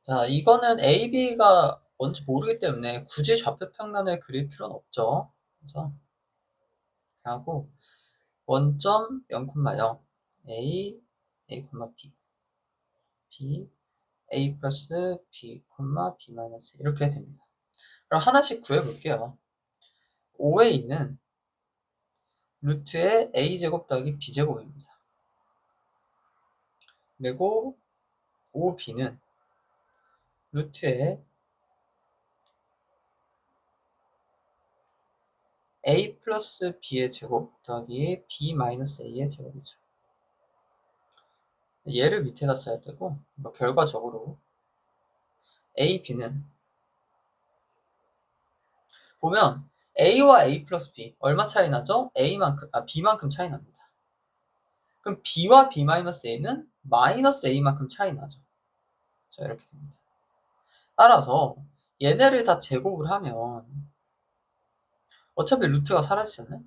자, 이거는 A, B가 뭔지 모르기 때문에 굳이 좌표평면을 그릴 필요는 없죠. 그래서 이렇게 하고 원점 0,0 A, A, B, B, A 플러스 B, B 마이너스 이렇게 됩니다. 그럼 하나씩 구해볼게요. 5A는 루트의 A제곱 더하기 B제곱입니다. 그리고 5B는 루트의 A 플러스 B의 제곱 더하기 B 마이너스 A의 제곱이죠. 얘를 밑에다 써야 되고, 결과적으로 A, B는 보면 A와 A 플러스 B 얼마 차이 나죠? B만큼 차이 납니다. 그럼 B와 B 마이너스 A는 마이너스 A만큼 차이 나죠. 자, 이렇게 됩니다. 따라서 얘네를 다 제곱을 하면 어차피 루트가 사라지잖아요.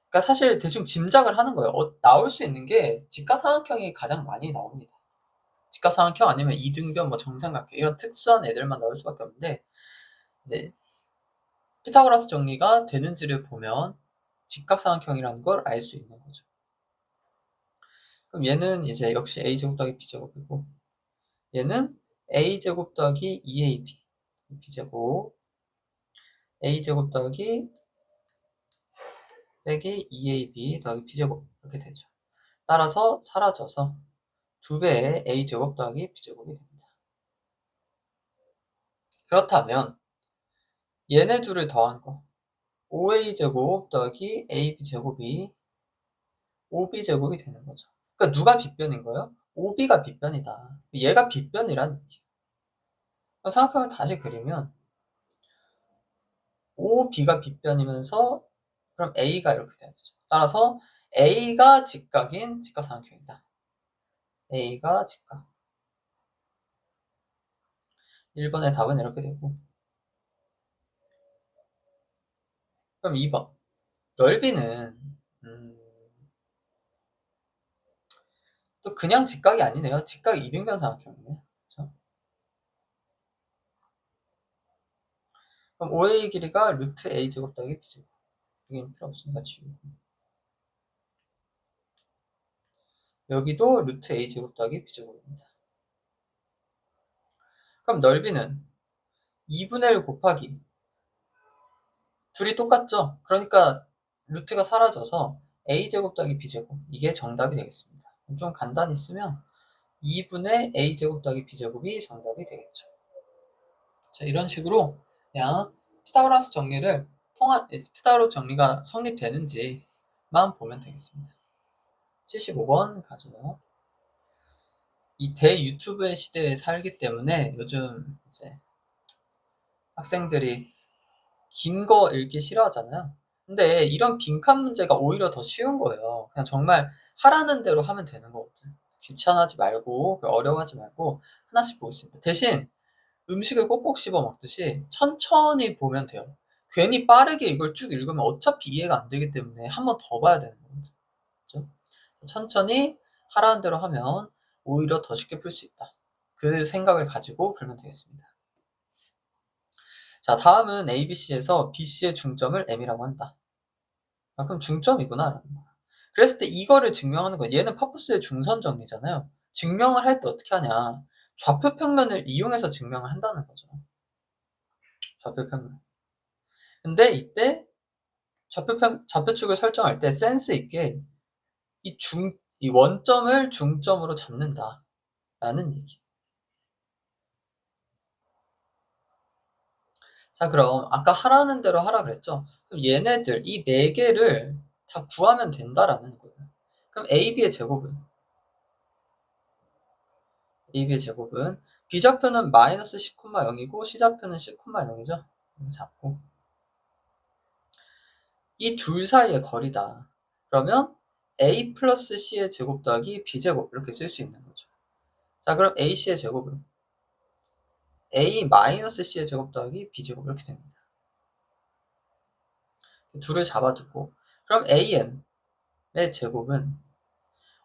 그러니까 사실 대충 짐작을 하는 거예요. 나올 수 있는 게 직가상각형이 가장 많이 나옵니다. 직가상각형 아니면 이등변, 정삼각형 이런 특수한 애들만 나올 수밖에 없는데 이제 피타고라스 정리가 되는지를 보면 직각삼각형이라는 걸 알 수 있는 거죠. 그럼 얘는 이제 역시 a제곱 더하기 b제곱이고 얘는 a제곱 더하기 2ab b제곱 a제곱 더하기 빼기 2ab 더하기 b제곱 이렇게 되죠. 따라서 사라져서 2배의 a제곱 더하기 b제곱이 됩니다. 그렇다면 얘네 둘을 더한 거 5a제곱 더하기 ab제곱이 5b제곱이 되는 거죠. 그러니까 누가 빗변인 거예요? 5b가 빗변이다. 얘가 빗변이란 얘기예요. 생각하면 다시 그리면 5b가 빗변이면서 그럼 a가 이렇게 돼야 되죠. 따라서 a가 직각인 직각삼각형이다. a가 직각. 1번의 답은 이렇게 되고 그럼 2번 넓이는 또 그냥 직각이 아니네요. 직각 이등변 삼각형이네요. 그렇죠? 그럼 5a 길이가 루트 a제곱 더하기 b제곱. 여기는 필요 없으니까 지우고 여기도 루트 a제곱 더하기 b제곱입니다. 그럼 넓이는 2분의 1 곱하기 둘이 똑같죠? 그러니까 루트가 사라져서 a제곱 더하기 b제곱 이게 정답이 되겠습니다. 좀 간단히 쓰면 2분의 a제곱 더하기 b제곱이 정답이 되겠죠. 자, 이런 식으로 그냥 피타고라스 정리를 피타고라스 정리가 성립되는지만 보면 되겠습니다. 75번 가죠. 이 대유튜브의 시대에 살기 때문에 요즘 이제 학생들이 긴 거 읽기 싫어하잖아요. 근데 이런 빈칸 문제가 오히려 더 쉬운 거예요. 그냥 정말 하라는 대로 하면 되는 거거든. 귀찮아하지 말고 어려워하지 말고 하나씩 보겠습니다. 대신 음식을 꼭꼭 씹어 먹듯이 천천히 보면 돼요. 괜히 빠르게 이걸 쭉 읽으면 어차피 이해가 안 되기 때문에 한 번 더 봐야 되는 거거든. 그렇죠? 천천히 하라는 대로 하면 오히려 더 쉽게 풀 수 있다. 그 생각을 가지고 풀면 되겠습니다. 자, 다음은 ABC에서 BC의 중점을 M이라고 한다. 아, 그럼 중점이구나 라는 거야. 그랬을 때 이거를 증명하는 거야. 얘는 파푸스의 중선 정리잖아요. 증명을 할 때 어떻게 하냐. 좌표평면을 이용해서 증명을 한다는 거죠. 좌표평면. 근데 이때 좌표축을 설정할 때 센스 있게 이 원점을 중점으로 잡는다 라는 얘기. 자, 그럼 아까 하라는 대로 하라 그랬죠? 그럼 얘네들 이 네 개를 다 구하면 된다라는 거예요. 그럼 AB의 제곱은 B좌표는 마이너스 10,0이고 C좌표는 10,0이죠. 이렇게 잡고 이 둘 사이의 거리다. 그러면 A 플러스 C의 제곱 더하기 B제곱 이렇게 쓸 수 있는 거죠. 자, 그럼 AC의 제곱은 A 마이너스 C의 제곱 더하기 B제곱 이렇게 됩니다. 둘을 잡아두고 그럼 AM 제곱은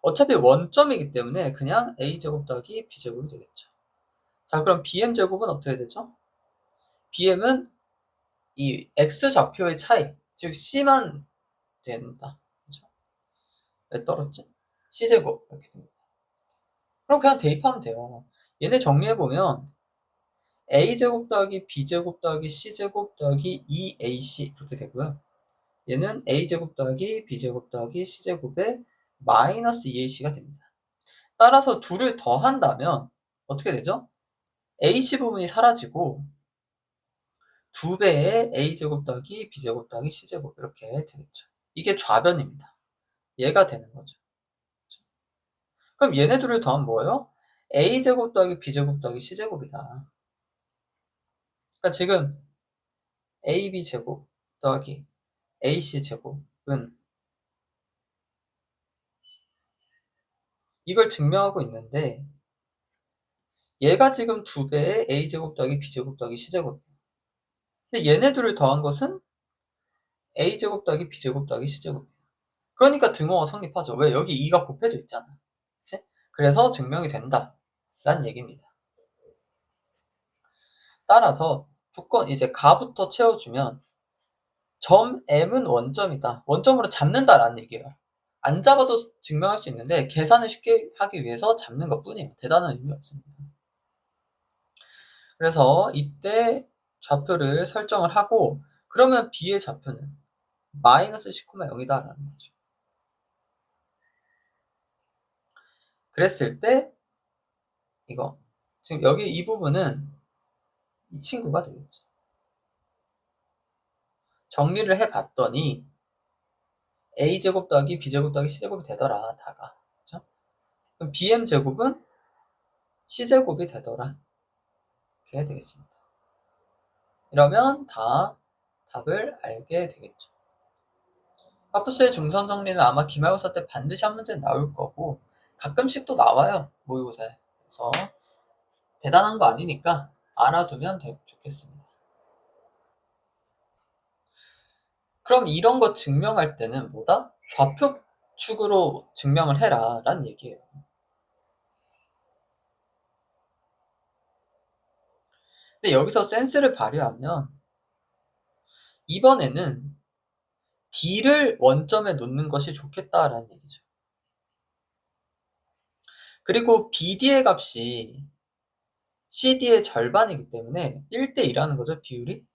어차피 원점이기 때문에 그냥 a제곱 더하기 b제곱이 되겠죠. 자, 그럼 bm제곱은 어떻게 되죠? bm은 이 x좌표의 차이, 즉 c만 된다. 그죠? 왜 떨었지? c제곱 이렇게 됩니다. 그럼 그냥 대입하면 돼요. 얘네 정리해보면 a제곱 더하기 b제곱 더하기 c제곱 더하기 2ac 이렇게 되고요. 얘는 a제곱 더하기 b제곱 더하기 c제곱의 마이너스 2ac가 됩니다. 따라서 둘을 더한다면 어떻게 되죠? ac 부분이 사라지고 2배의 a제곱 더하기 b제곱 더하기 c제곱 이렇게 되겠죠. 이게 좌변입니다. 얘가 되는 거죠. 그럼 얘네 둘을 더하면 뭐예요? a제곱 더하기 b제곱 더하기 c제곱이다. 그러니까 지금 ab제곱 더하기 ac제곱은 이걸 증명하고 있는데 얘가 지금 2배의 a제곱 더하기 b제곱 더하기 c제곱이에요. 근데 얘네 둘을 더한 것은 a제곱 더하기 b제곱 더하기 c제곱이에요. 그러니까 등호가 성립하죠. 왜? 여기 2가 곱해져 있잖아. 그치? 그래서 증명이 된다 라는 얘기입니다. 따라서 조건 이제 가부터 채워주면 점 m은 원점이다. 원점으로 잡는다라는 얘기예요. 안 잡아도 증명할 수 있는데 계산을 쉽게 하기 위해서 잡는 것 뿐이에요. 대단한 의미 없습니다. 그래서 이때 좌표를 설정을 하고 그러면 b의 좌표는 마이너스 10,0이다 라는 거죠. 그랬을 때 이거 지금 여기 이 부분은 이 친구가 되겠죠. 정리를 해봤더니 a제곱 더하기 b제곱 더하기 c제곱이 되더라 다가. 그렇죠? 그럼 bm제곱은 c제곱이 되더라. 이렇게 되겠습니다. 이러면 다 답을 알게 되겠죠. 하프스의 중선 정리는 아마 기말고사 때 반드시 한 문제 나올 거고 가끔씩 또 나와요. 모의고사에. 그래서 대단한 거 아니니까 알아두면 좋겠습니다. 그럼 이런 거 증명할 때는 뭐다? 좌표축으로 증명을 해라 라는 얘기예요. 근데 여기서 센스를 발휘하면 이번에는 D를 원점에 놓는 것이 좋겠다라는 얘기죠. 그리고 BD의 값이 CD의 절반이기 때문에 1대2라는 거죠, 비율이.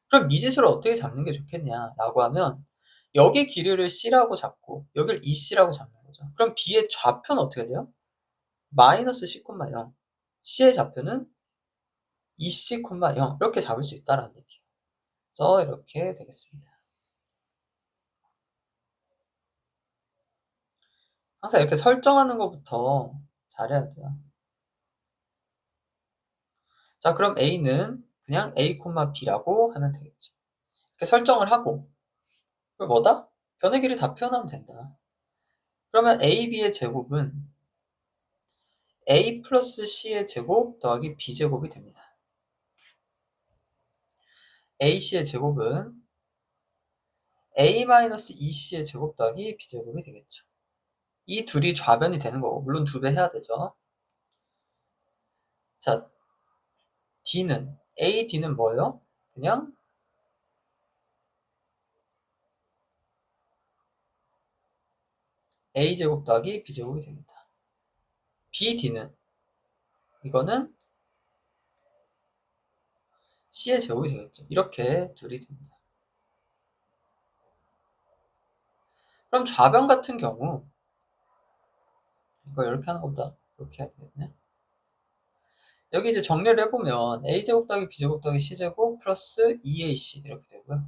그럼 미지수를 어떻게 잡는 게 좋겠냐라고 하면 여기 길이를 C라고 잡고 여기를 EC라고 잡는 거죠. 그럼 B의 좌표는 어떻게 돼요? 마이너스 C,0. C의 좌표는 EC, 0 이렇게 잡을 수 있다라는 얘기예요. 그래서 이렇게 되겠습니다. 항상 이렇게 설정하는 것부터 잘해야 돼요. 자, 그럼 A는 그냥 A, B라고 하면 되겠지. 이렇게 설정을 하고 그럼 뭐다? 변의 길이 다 표현하면 된다. 그러면 AB의 제곱은 A 플러스 C의 제곱 더하기 B제곱이 됩니다. AC의 제곱은 A 마이너스 EC의 제곱 더하기 B제곱이 되겠죠. 이 둘이 좌변이 되는 거고 물론 2배 해야 되죠. 자, D는 AD는 뭐예요? 그냥 A제곱 더하기 B제곱이 됩니다. BD는 이거는 C의 제곱이 되겠죠. 이렇게 둘이 됩니다. 그럼 좌변 같은 경우 이거 이렇게 하는 것보다 이렇게 해야 되겠네. 여기 이제 정리를 해보면 a제곱 더하기 b제곱 더하기 c제곱 플러스 2ac 이렇게 되고요.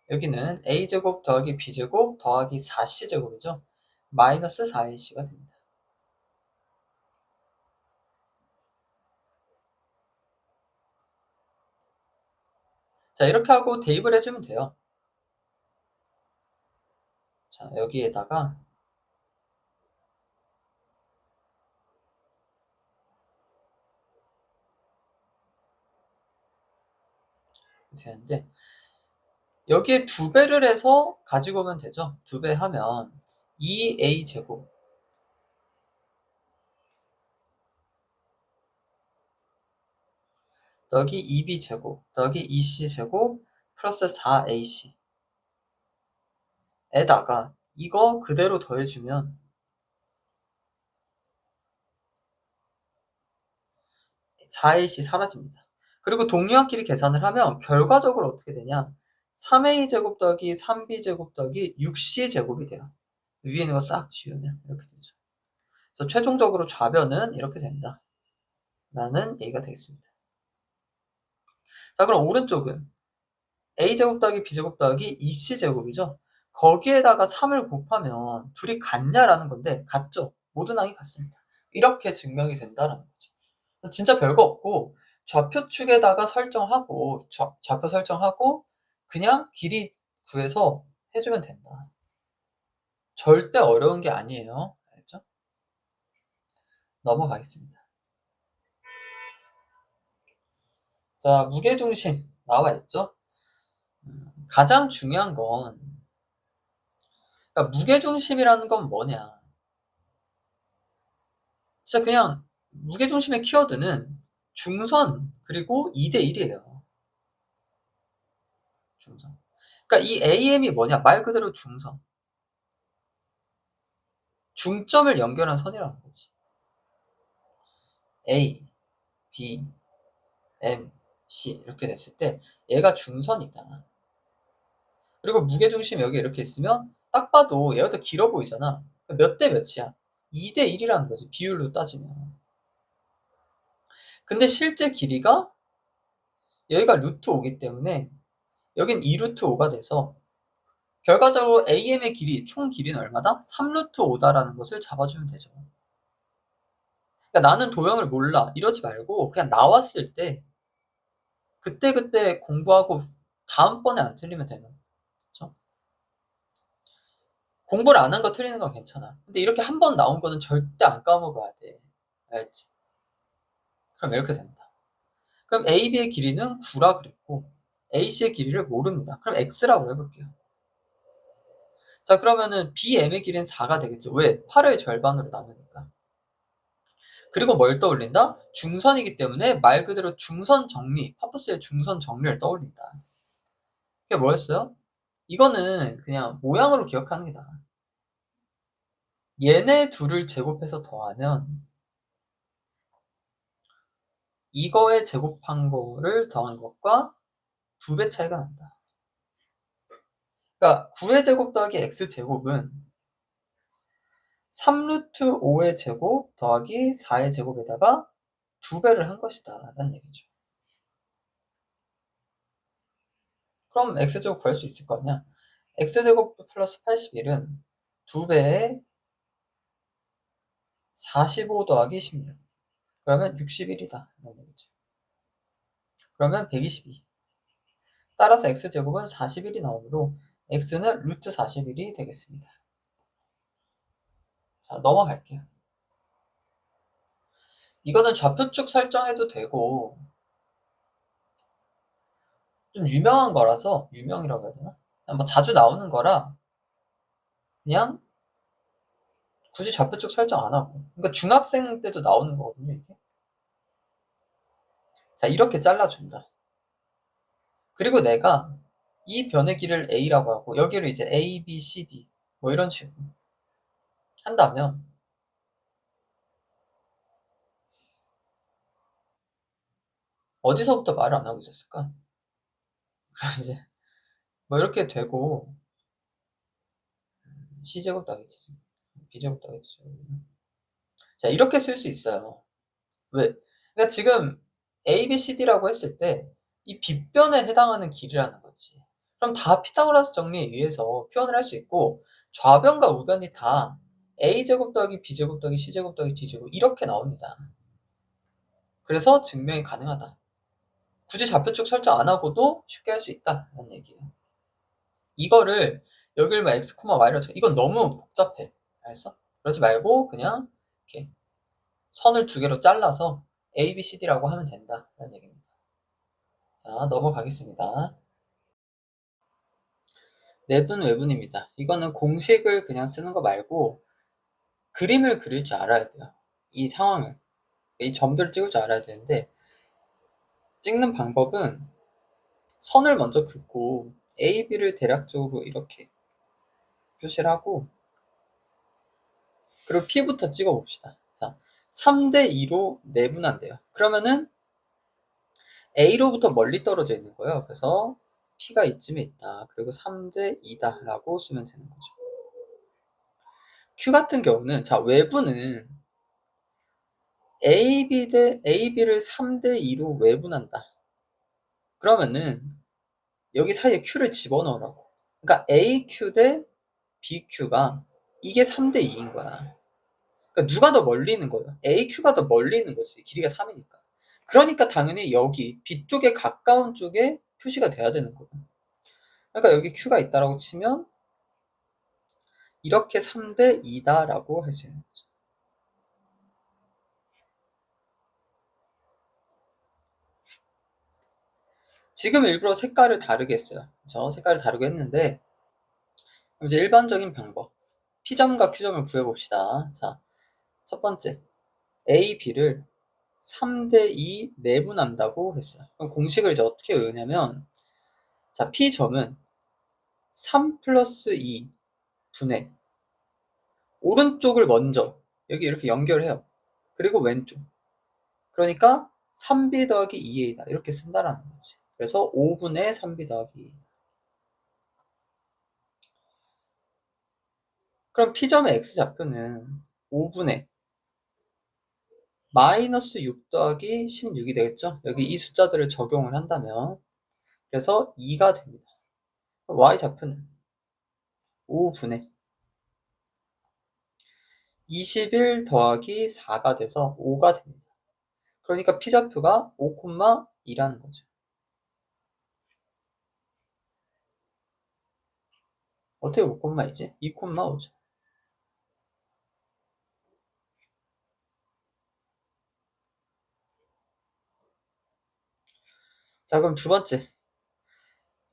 여기는 a제곱 더하기 b제곱 더하기 4c제곱이죠. 마이너스 4ac가 됩니다. 자, 이렇게 하고 대입을 해주면 돼요. 자, 여기에다가 되는데 여기에 2배를 해서 가지고 오면 되죠. 2배 하면 2a제곱 더하기 2b제곱 더하기 2c제곱 플러스 4ac 에다가 이거 그대로 더해주면 4ac 사라집니다. 그리고 동류한끼리 계산을 하면 결과적으로 어떻게 되냐, 3a제곱 더하기 3b제곱 더하기 6c제곱이 돼요. 위에 있는 거 싹 지우면 이렇게 되죠. 그래서 최종적으로 좌변은 이렇게 된다 라는 얘기가 되겠습니다. 자, 그럼 오른쪽은 a제곱 더하기 b제곱 더하기 2c제곱이죠. 거기에다가 3을 곱하면 둘이 같냐라는 건데 같죠. 모든 항이 같습니다. 이렇게 증명이 된다라는 거죠. 진짜 별거 없고 좌표축에다가 설정하고 좌표 설정하고 그냥 길이 구해서 해주면 된다. 절대 어려운 게 아니에요. 알죠? 넘어가겠습니다. 자, 무게중심 나와 있죠? 가장 중요한 건, 그러니까 무게중심이라는 건 뭐냐, 진짜 그냥 무게중심의 키워드는 중선 그리고 2대1이에요. 중선. 그러니까 이 AM이 뭐냐, 말 그대로 중선. 중점을 연결한 선이라는 거지. A, B, M, C 이렇게 됐을 때 얘가 중선이다. 그리고 무게중심 여기 이렇게 있으면 딱 봐도 얘가 더 길어 보이잖아. 몇 대 몇이야? 2대 1이라는 거지, 비율로 따지면. 근데 실제 길이가 여기가 루트 5기 때문에 여긴 2 루트 5가 돼서 결과적으로 AM의 길이, 총 길이는 얼마다? 3 루트 5다라는 것을 잡아주면 되죠. 그러니까 나는 도형을 몰라 이러지 말고 그냥 나왔을 때 그때그때 공부하고 다음번에 안 틀리면 되는 거죠. 공부를 안 한 거 틀리는 건 괜찮아. 근데 이렇게 한 번 나온 거는 절대 안 까먹어야 돼. 알지? 그럼 이렇게 된다. 그럼 AB의 길이는 9라 그랬고 AC의 길이를 모릅니다. 그럼 X라고 해볼게요. 자, 그러면은 BM의 길이는 4가 되겠죠. 왜? 8을 절반으로 나누니까. 그리고 뭘 떠올린다? 중선이기 때문에 말 그대로 중선 정리, 파푸스의 중선 정리를 떠올린다. 그게 뭐였어요? 이거는 그냥 모양으로 기억하는 게 나아. 얘네 둘을 제곱해서 더하면 이거에 제곱한 거를 더한 것과 2배 차이가 난다. 그러니까 9의 제곱 더하기 x제곱은 3루트 5의 제곱 더하기 4의 제곱에다가 2배를 한 것이다 라는 얘기죠. 그럼 x제곱 구할 수 있을 거 아니야. x제곱 플러스 81은 2배에 45 더하기 16, 그러면 61이다 라는 얘기죠. 그러면 122. 따라서 x제곱은 41이 나오므로 x는 루트 41이 되겠습니다. 자, 넘어갈게요. 이거는 좌표축 설정해도 되고 좀 유명한 거라서, 유명이라고 해야 되나? 뭐 자주 나오는 거라 그냥 굳이 좌표축 설정 안 하고, 그러니까 중학생 때도 나오는 거거든요 이게. 자, 이렇게 잘라준다. 그리고 내가 이 변의 길이를 A라고 하고 여기를 이제 A, B, C, D 뭐 이런 식으로 한다면 어디서부터 말을 안 하고 있었을까? 그럼 이제 뭐 이렇게 되고 C제곱 더하기 D제곱, B제곱 더하기 D제곱. 자, 이렇게 쓸 수 있어요. 왜? 그러니까 지금 A, B, C, D라고 했을 때 이 빗변에 해당하는 길이라는 거지. 그럼 다 피타고라스 정리에 의해서 표현을 할 수 있고 좌변과 우변이 다 A제곱 더하기 B제곱 더하기 C제곱 더하기 D제곱 이렇게 나옵니다. 그래서 증명이 가능하다. 굳이 좌표축 설정 안 하고도 쉽게 할 수 있다라는 얘기예요. 이거를 여기를 막 x, y로 이건 너무 복잡해. 알았어? 그러지 말고 그냥 이렇게 선을 2개로 잘라서 A, B, C, D라고 하면 된다라는 얘기입니다. 자, 넘어가겠습니다. 내분 외분입니다. 이거는 공식을 그냥 쓰는 거 말고 그림을 그릴 줄 알아야 돼요. 이 상황을. 이 점들을 찍을 줄 알아야 되는데, 찍는 방법은 선을 먼저 긋고 A, B를 대략적으로 이렇게 표시를 하고, 그리고 P부터 찍어 봅시다. 자, 3대 2로 내분한대요. 그러면은 A로부터 멀리 떨어져 있는 거예요. 그래서 P가 이쯤에 있다. 그리고 3대 2다 라고 쓰면 되는 거죠. Q 같은 경우는, 자, 외부는 AB를 3대 2로 외분한다. 그러면은 여기 사이에 Q를 집어넣으라고. 그러니까 AQ 대 BQ가 이게 3대 2인 거야. 그러니까 누가 더 멀리 있는 거예요? AQ가 더 멀리 있는 거지. 길이가 3이니까. 그러니까 당연히 여기 B쪽에 가까운 쪽에 표시가 돼야 되는 거예요. 그러니까 여기 Q가 있다라고 치면 이렇게 3대 2다라고 할 수 있는 거죠. 지금 일부러 색깔을 다르게 했어요. 그렇죠? 색깔을 다르게 했는데 이제 일반적인 방법. P점과 Q점을 구해봅시다. 자, 첫 번째. A, B를 3대 2 내분한다고 했어요. 그럼 공식을 이제 어떻게 외우냐면, 자, P점은 3 플러스 2 분의 오른쪽을 먼저 여기 이렇게 연결해요. 그리고 왼쪽. 그러니까 3B 더하기 2A다. 이렇게 쓴다라는 거지. 그래서 5분의 3B 더하기 2A. 그럼 P점의 X좌표는 5분의 마이너스 6 더하기 16이 되겠죠? 여기 이 숫자들을 적용을 한다면 그래서 2가 됩니다. Y좌표는 5분의 21 더하기 4가 돼서 5가 됩니다. 그러니까 P좌표가 5,2라는 거죠. 어떻게 5,2지? 2,5죠. 자, 그럼 두 번째.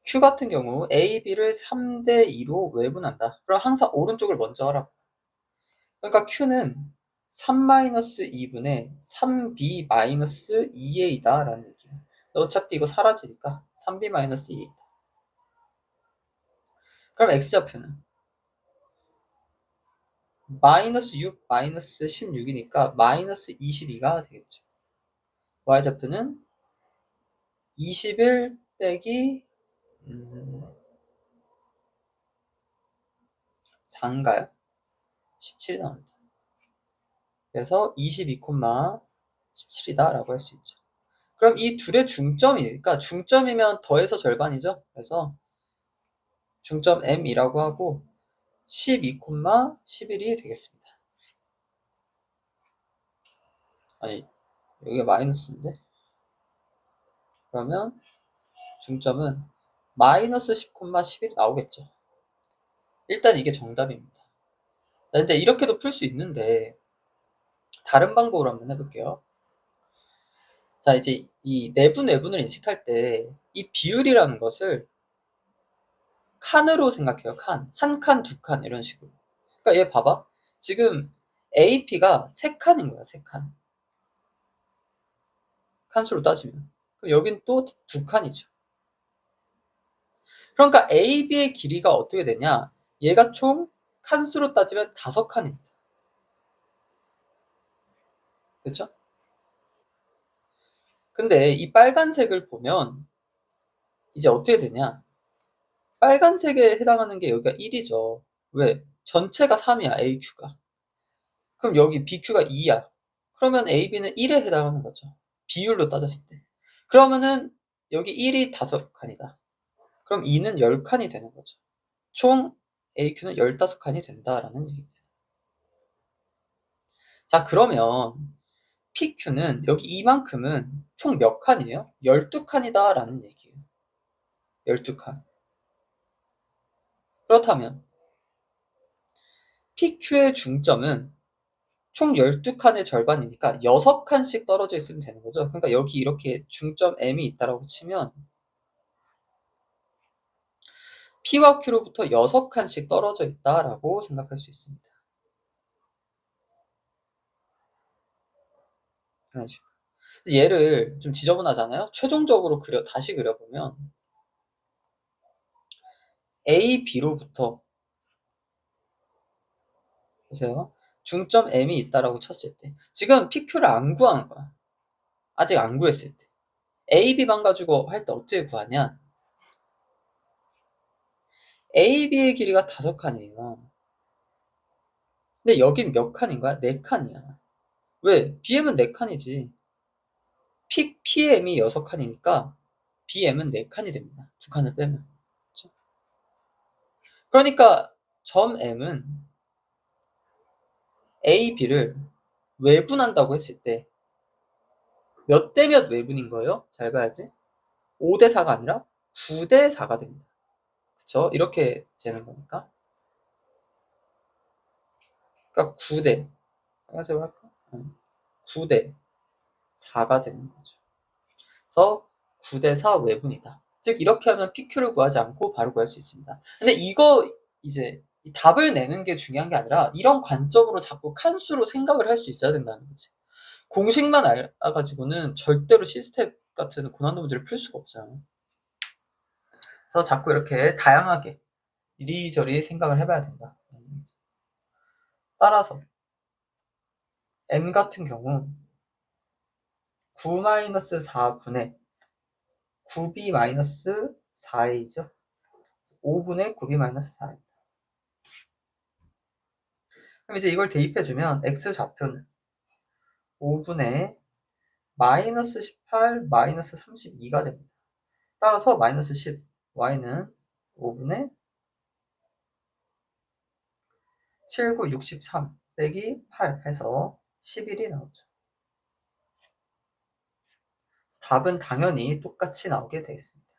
Q 같은 경우 A, B를 3대 2로 외분한다. 그럼 항상 오른쪽을 먼저 하라고. 그러니까 Q는 3-2분의 3B-2A다 라는 얘기예요. 어차피 이거 사라지니까 3B-2A다. 그럼 X좌표는 마이너스 6, 마이너스 16이니까 마이너스 22가 되겠죠. Y좌표는 21 빼기 4인가요? 17이 나옵니다. 그래서 22,17이다 라고 할 수 있죠. 그럼 이 둘의 중점이니까 중점이면 더해서 절반이죠. 그래서 중점 M이라고 하고 12,11이 되겠습니다. 아니, 여기가 마이너스인데? 그러면 중점은 마이너스 10,11이 나오겠죠. 일단 이게 정답입니다. 근데 이렇게도 풀 수 있는데 다른 방법으로 한번 해볼게요. 자, 이제 이 내분 외분을 인식할 때 이 비율이라는 것을 칸으로 생각해요. 칸. 한 칸, 두 칸 이런 식으로. 그러니까 얘 봐봐. 지금 AP가 세 칸인 거야. 세 칸. 칸수로 따지면. 그럼 여긴 또 두 칸이죠. 그러니까 AB의 길이가 어떻게 되냐? 얘가 총 칸수로 따지면 5칸입니다. 그렇죠? 근데 이 빨간색을 보면 이제 어떻게 되냐? 빨간색에 해당하는 게 여기가 1이죠. 왜? 전체가 3이야, AQ가. 그럼 여기 BQ가 2야. 그러면 AB는 1에 해당하는 거죠. 비율로 따졌을 때. 그러면은 여기 1이 5칸이다. 그럼 2는 10칸이 되는 거죠. 총 AQ는 15칸이 된다라는 얘기입니다. 자, 그러면 PQ는 여기 이만큼은 총 몇 칸이에요? 12칸이다 라는 얘기예요. 12칸. 그렇다면 PQ의 중점은 총 12칸의 절반이니까 6칸씩 떨어져 있으면 되는 거죠. 그러니까 여기 이렇게 중점 M이 있다라고 치면 P와 Q로부터 6칸씩 떨어져 있다라고 생각할 수 있습니다. 이런 식으로. 얘를 좀 지저분하잖아요. 최종적으로 다시 그려보면 A, B로부터 보세요. 중점 M이 있다라고 쳤을 때 지금 PQ를 안 구하는 거야. 아직 안 구했을 때 A, B만 가지고 할 때 어떻게 구하냐? A, B의 길이가 5칸이에요. 근데 여긴 몇 칸인 거야? 4칸이야. 왜? BM은 4칸이지. PM이 6칸이니까 BM은 4칸이 됩니다. 2칸을 빼면. 그렇죠? 그러니까 점 M은 A, B를 외분한다고 했을 때 몇 대 몇 외분인 거예요? 잘 봐야지. 5대 4가 아니라 9대 4가 됩니다. 그쵸? 이렇게 재는 거니까. 그러니까 9대. 빨간색으로 할까? 9대 4가 되는 거죠. 그래서 9대 4 외분이다. 즉 이렇게 하면 PQ를 구하지 않고 바로 구할 수 있습니다. 근데 이거 이제 답을 내는 게 중요한 게 아니라 이런 관점으로 자꾸 칸수로 생각을 할 수 있어야 된다는 거지. 공식만 알아가지고는 절대로 시스템 같은 고난도 문제를 풀 수가 없어요. 그래서 자꾸 이렇게 다양하게 이리저리 생각을 해봐야 된다. 따라서 M 같은 경우 9-4분의 9b-4a죠. 5분의 9b-4a. 그럼 이제 이걸 대입해주면 x좌표는 5분의 마이너스 18 마이너스 32가 됩니다. 따라서 마이너스 10, y는 5분의 7, 9, 63 빼기 8 해서 11이 나오죠. 답은 당연히 똑같이 나오게 되겠습니다.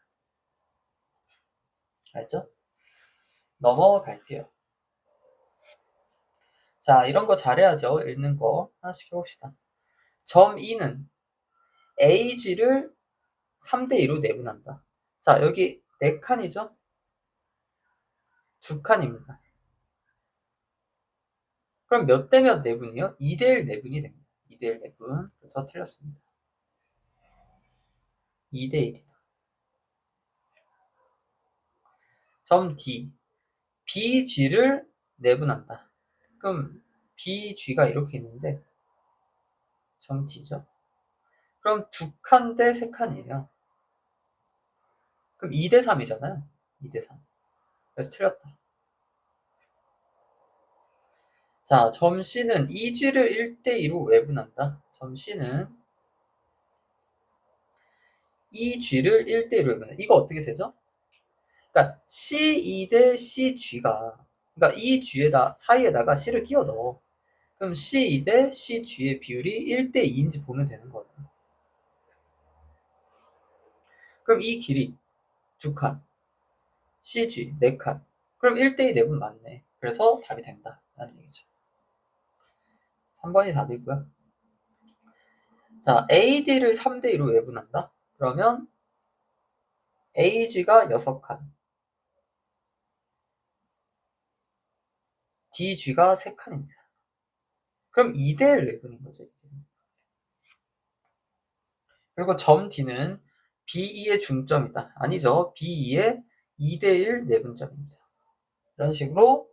알죠? 넘어갈게요. 자, 이런 거 잘해야죠. 읽는 거 하나씩 해봅시다. 점 2는 AG를 3대2로 내분한다. 자, 여기 4칸이죠? 2칸입니다. 그럼 몇 대 몇 내분이요? 2대1 내분이 됩니다. 2대1 내분. 그래서 틀렸습니다. 2대1이다. 점 D. BG를 내분한다. 그럼 BG가 이렇게 있는데 점 D죠. 그럼 2칸 대 3칸이에요. 그럼 2대 3이잖아요. 2대 3. 그래서 틀렸다. 자, 점 C는 EG를 1대2로 외분한다. 점 C는 EG를 1대1로 외분한다. 이거 어떻게 세죠? 그러니까 C2 대 CG가 그러니까 이 G에다 사이에다가 C를 끼워 넣어. 그럼 C2 대 CG의 비율이 1대2인지 보면 되는 거예요. 그럼 이 길이 2칸, CG 4칸. 그럼 1대2 내분 맞네. 그래서 답이 된다. 라는 얘기죠. 3번이 답이고요. 자, AD를 3대2로 외분한다. 그러면 AG가 6칸, DG가 3칸입니다. 그럼 2대1 내분인 거죠. 이게. 그리고 점 D는 B2의 중점이다. 아니죠. B2의 2대1 내분점입니다. 이런 식으로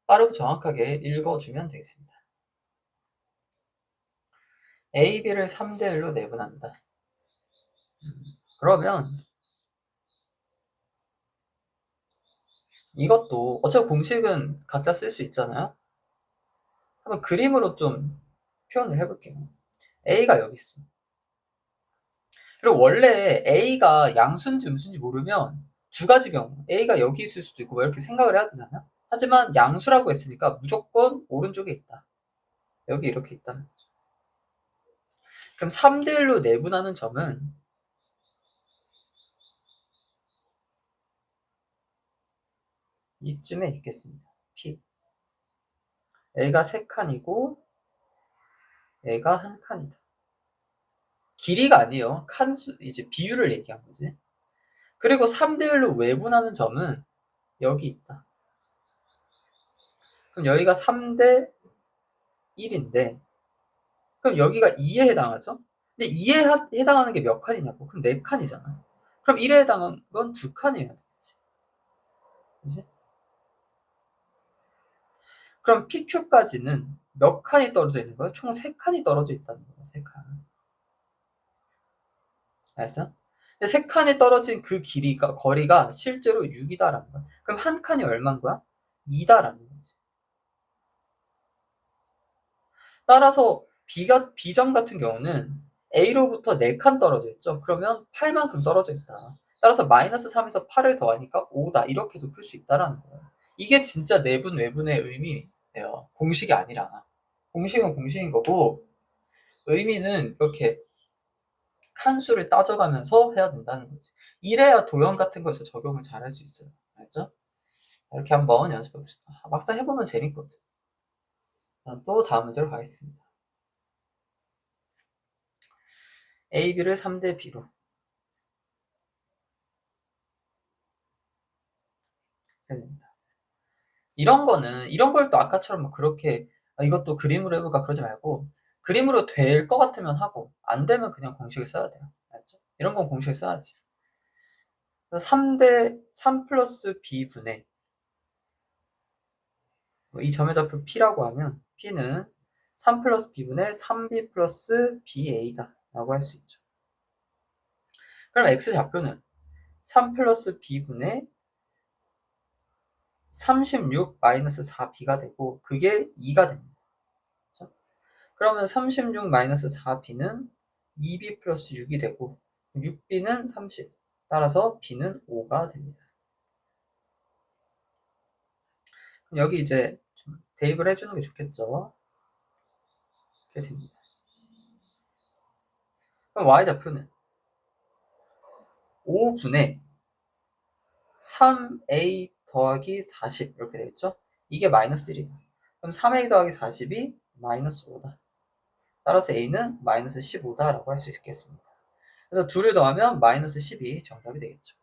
빠르고 정확하게 읽어주면 되겠습니다. A, B를 3대1로 내분한다. 그러면 이것도 어차피 공식은 각자 쓸 수 있잖아요. 한번 그림으로 좀 표현을 해볼게요. A가 여기 있어. 그리고 원래 A가 양수인지 음수인지 모르면 두 가지 경우 A가 여기 있을 수도 있고 뭐 이렇게 생각을 해야 되잖아요. 하지만 양수라고 했으니까 무조건 오른쪽에 있다. 여기 이렇게 있다는 거죠. 그럼 3대1로 내분하는 점은 이쯤에 있겠습니다. P. A가 3칸이고 A가 1칸이다. 길이가 아니에요. 칸수, 이제 비율을 얘기한 거지. 그리고 3대1로 외분하는 점은 여기 있다. 그럼 여기가 3대 1인데 그럼 여기가 2에 해당하죠? 근데 2에 해당하는 게 몇 칸이냐고. 그럼 4칸이잖아. 그럼 1에 해당한 건 2칸이어야 되겠지. 그치? 그럼 PQ까지는 몇 칸이 떨어져 있는 거야? 총 3칸이 떨어져 있다는 거야. 3칸. 알았어? 근데 3칸이 떨어진 그 길이가, 거리가 실제로 6이다라는 거야. 그럼 한 칸이 얼마인 거야? 2다라는 거지. 따라서 B점 같은 경우는 A로부터 4칸 떨어져 있죠. 그러면 8만큼 떨어져 있다. 따라서 마이너스 3에서 8을 더하니까 5다. 이렇게도 풀 수 있다라는 거예요. 이게 진짜 내분 외분의 의미예요. 공식이 아니라. 공식은 공식인 거고 의미는 이렇게 칸수를 따져가면서 해야 된다는 거지. 이래야 도형 같은 거에서 적용을 잘 할 수 있어요. 알죠? 이렇게 한번 연습해 봅시다. 막상 해보면 재밌거든. 또 다음 문제로 가겠습니다. A, B를 3대 B로 됩니다. 이런 거는 이런 걸 또 아까처럼 막 그렇게 이것도 그림으로 해볼까 그러지 말고 그림으로 될 것 같으면 하고 안 되면 그냥 공식을 써야 돼요. 알죠? 이런 건 공식을 써야지. 3대 3 플러스 B분의 이 점의 좌표 P라고 하면 P는 3 플러스 B분의 3B 플러스 BA다 라고 할 수 있죠. 그럼 X좌표는 3 플러스 B분의 36 마이너스 4B가 되고 그게 2가 됩니다. 그렇죠? 그러면 36 마이너스 4B는 2B 플러스 6이 되고 6B는 30 따라서 B는 5가 됩니다. 그럼 여기 이제 좀 대입을 해주는 게 좋겠죠. 이렇게 됩니다. 그럼 Y좌표는 5분의 3a 더하기 40 이렇게 되겠죠? 이게 마이너스 1이다. 그럼 3a 더하기 40이 마이너스 5다. 따라서 a는 마이너스 15다라고 할 수 있겠습니다. 그래서 둘을 더하면 마이너스 10이 정답이 되겠죠.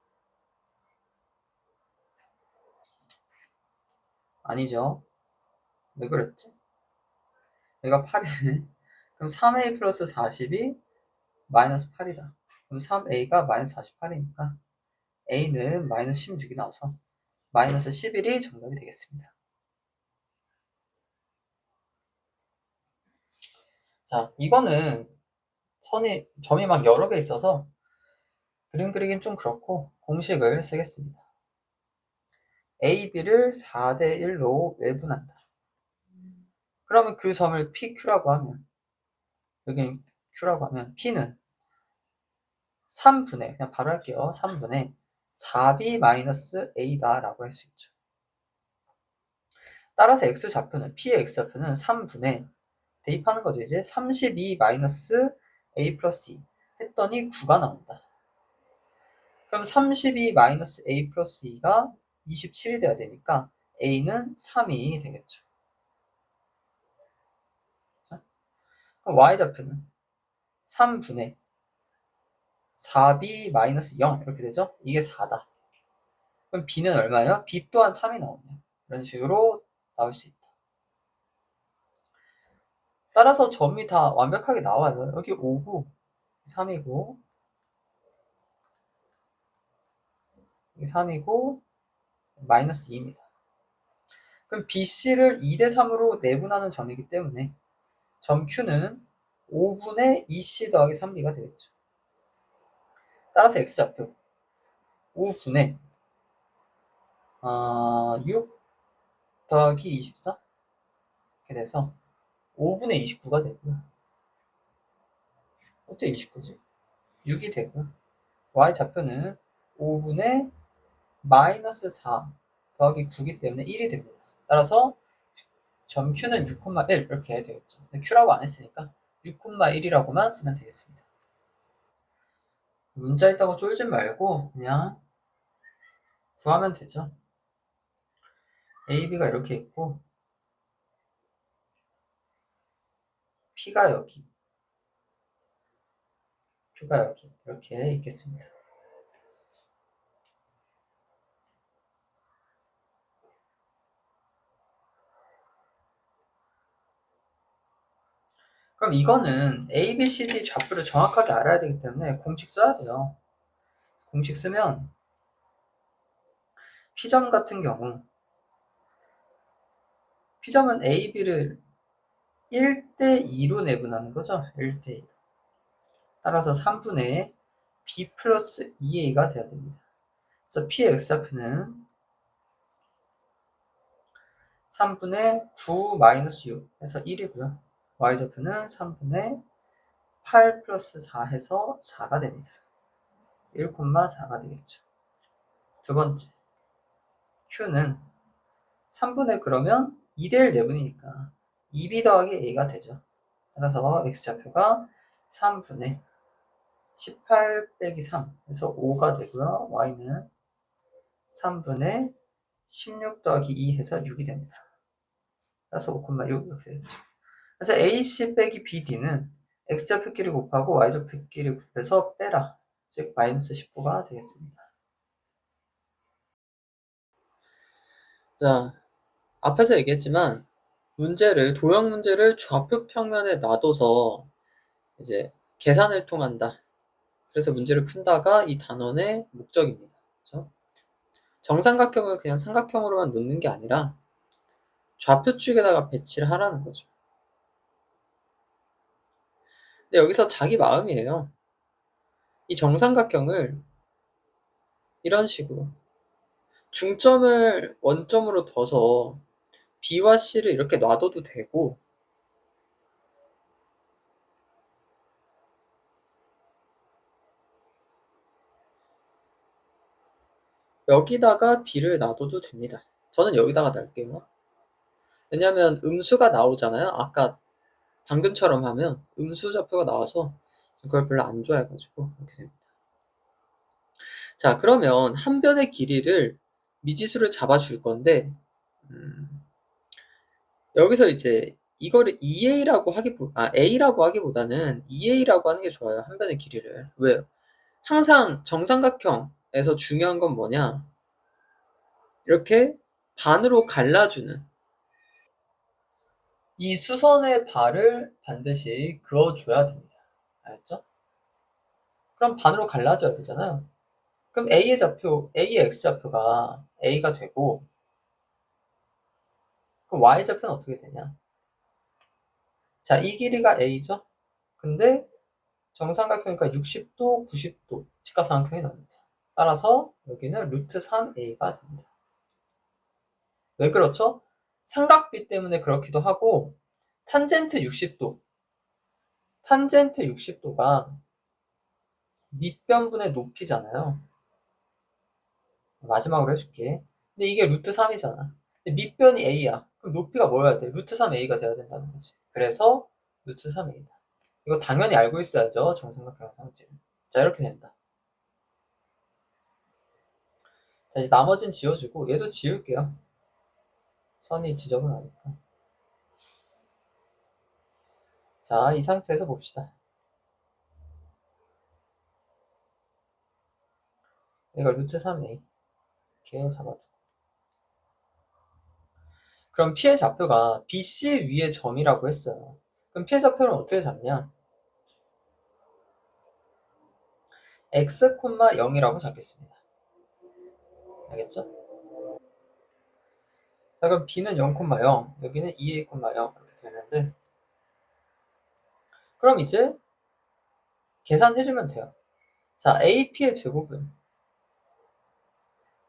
아니죠. 왜 그랬지? 얘가 8이네. 그럼 3a 플러스 40이 마이너스 8이다. 그럼 3a가 마이너스 48이니까 a는 마이너스 16이 나와서 마이너스 11이 정답이 되겠습니다. 자, 이거는 점이 막 여러 개 있어서 그림 그리긴 좀 그렇고 공식을 쓰겠습니다. A, B를 4대 1로 외분한다. 그러면 그 점을 PQ라고 하면 여기 Q라고 하면 P는 3분의 그냥 바로 할게요. 3분의 4B-A다 라고 할 수 있죠. 따라서 X좌표는 P의 X좌표는 3분의 대입하는 거죠. 이제 32-A 플러스 2 했더니 9가 나온다. 그럼 32-A 플러스 2가 27이 돼야 되니까 A는 3이 되겠죠. 그럼 Y좌표는 3분의 4B-0 이렇게 되죠? 이게 4다. 그럼 B는 얼마예요? B 또한 3이 나오네요. 이런 식으로 나올 수 있다. 따라서 점이 다 완벽하게 나와요. 여기 5고 3이고 여기 3이고 마이너스 2입니다. 그럼 BC를 2대 3으로 내분하는 점이기 때문에 점 Q는 5분의 2C 더하기 3B가 되겠죠. 따라서 X좌표 5분의 6 더하기 24 이렇게 돼서 5분의 29가 되고요. 어떻게 29지? 6이 되고 Y좌표는 5분의 마이너스 4 더하기 9이기 때문에 1이 됩니다. 따라서 점 Q는 6,1 이렇게 되겠죠. Q라고 안 했으니까 6,1이라고만 쓰면 되겠습니다. 문자 있다고 쫄지 말고 그냥 구하면 되죠. A, B가 이렇게 있고 P가 여기, Q가 여기 이렇게 있겠습니다. 그럼 이거는 A, B, C, D 좌표를 정확하게 알아야 되기 때문에 공식 써야 돼요. 공식 쓰면 P점 같은 경우 P점은 A, B를 1대2로 내분하는 거죠. 1대2. 따라서 3분의 B 플러스 2A가 돼야 됩니다. 그래서 P의 X좌표는 3분의 9 마이너스 6 해서 1이고요. Y좌표는 3분의 8 플러스 4 해서 4가 됩니다. 1,4가 되겠죠. 두 번째, Q는 3분의 그러면 2대1 내분이니까 2B 더하기 A가 되죠. 따라서 X좌표가 3분의 18 빼기 3 해서 5가 되고요. Y는 3분의 16 더하기 2 해서 6이 됩니다. 따라서 5,6 이렇게 되죠. 그래서 AC 빼기 BD는 X좌표끼리 곱하고 Y좌표끼리 곱해서 빼라. 즉 마이너스 19가 되겠습니다. 자, 앞에서 얘기했지만 도형 문제를 좌표 평면에 놔둬서 이제 계산을 통한다. 그래서 문제를 푼다가 이 단원의 목적입니다. 그렇죠? 정삼각형을 그냥 삼각형으로만 놓는 게 아니라 좌표축에다가 배치를 하라는 거죠. 근데 여기서 자기 마음이에요. 이 정삼각형을 이런 식으로 중점을 원점으로 둬서 B와 C를 이렇게 놔둬도 되고, 여기다가 B를 놔둬도 됩니다. 저는 여기다가 놔을게요. 왜냐면 음수가 나오잖아요. 아까 방금처럼 하면 음수 좌표가 나와서 그걸 별로 안 좋아해가지고 이렇게 됩니다. 자, 그러면 한 변의 길이를 미지수를 잡아줄 건데, 여기서 이제 이거를 A라고 하기보다는 2A라고 하는 게 좋아요. 한 변의 길이를. 왜요? 항상 정삼각형에서 중요한 건 뭐냐? 이렇게 반으로 갈라주는 이 수선의 발을 반드시 그어줘야 됩니다. 알죠? 그럼 반으로 갈라져야 되잖아요. 그럼 A의 X좌표가 A가 되고, 그럼 Y좌표는 어떻게 되냐? 자, 이 길이가 A죠? 근데 정삼각형이니까 60도, 90도 직각삼각형이 나옵니다. 따라서 여기는 루트 3A가 됩니다. 왜 그렇죠? 삼각비 때문에 그렇기도 하고, 탄젠트 60도가 밑변분의 높이잖아요. 마지막으로 해줄게. 근데 이게 루트 3이잖아. 근데 밑변이 A야. 그럼 높이가 뭐여야 돼? 루트 3A가 돼야 된다는 거지. 그래서 루트 3A다. 이거 당연히 알고 있어야죠. 정삼각형 상징. 자, 이렇게 된다. 자, 이제 나머지는 지워주고 얘도 지울게요. 선이 지저분하니까. 자, 이 상태에서 봅시다. 얘가 루트 3A 이렇게 잡아두고. 그럼 P의 좌표가 BC 위의 점이라고 했어요. 그럼 P의 좌표를 어떻게 잡냐? x, 0이라고 잡겠습니다. 알겠죠? 자, 그럼 B는 0,0, 여기는 2A, 0 이렇게 되는데, 그럼 이제 계산해주면 돼요. 자, AP의 제곱은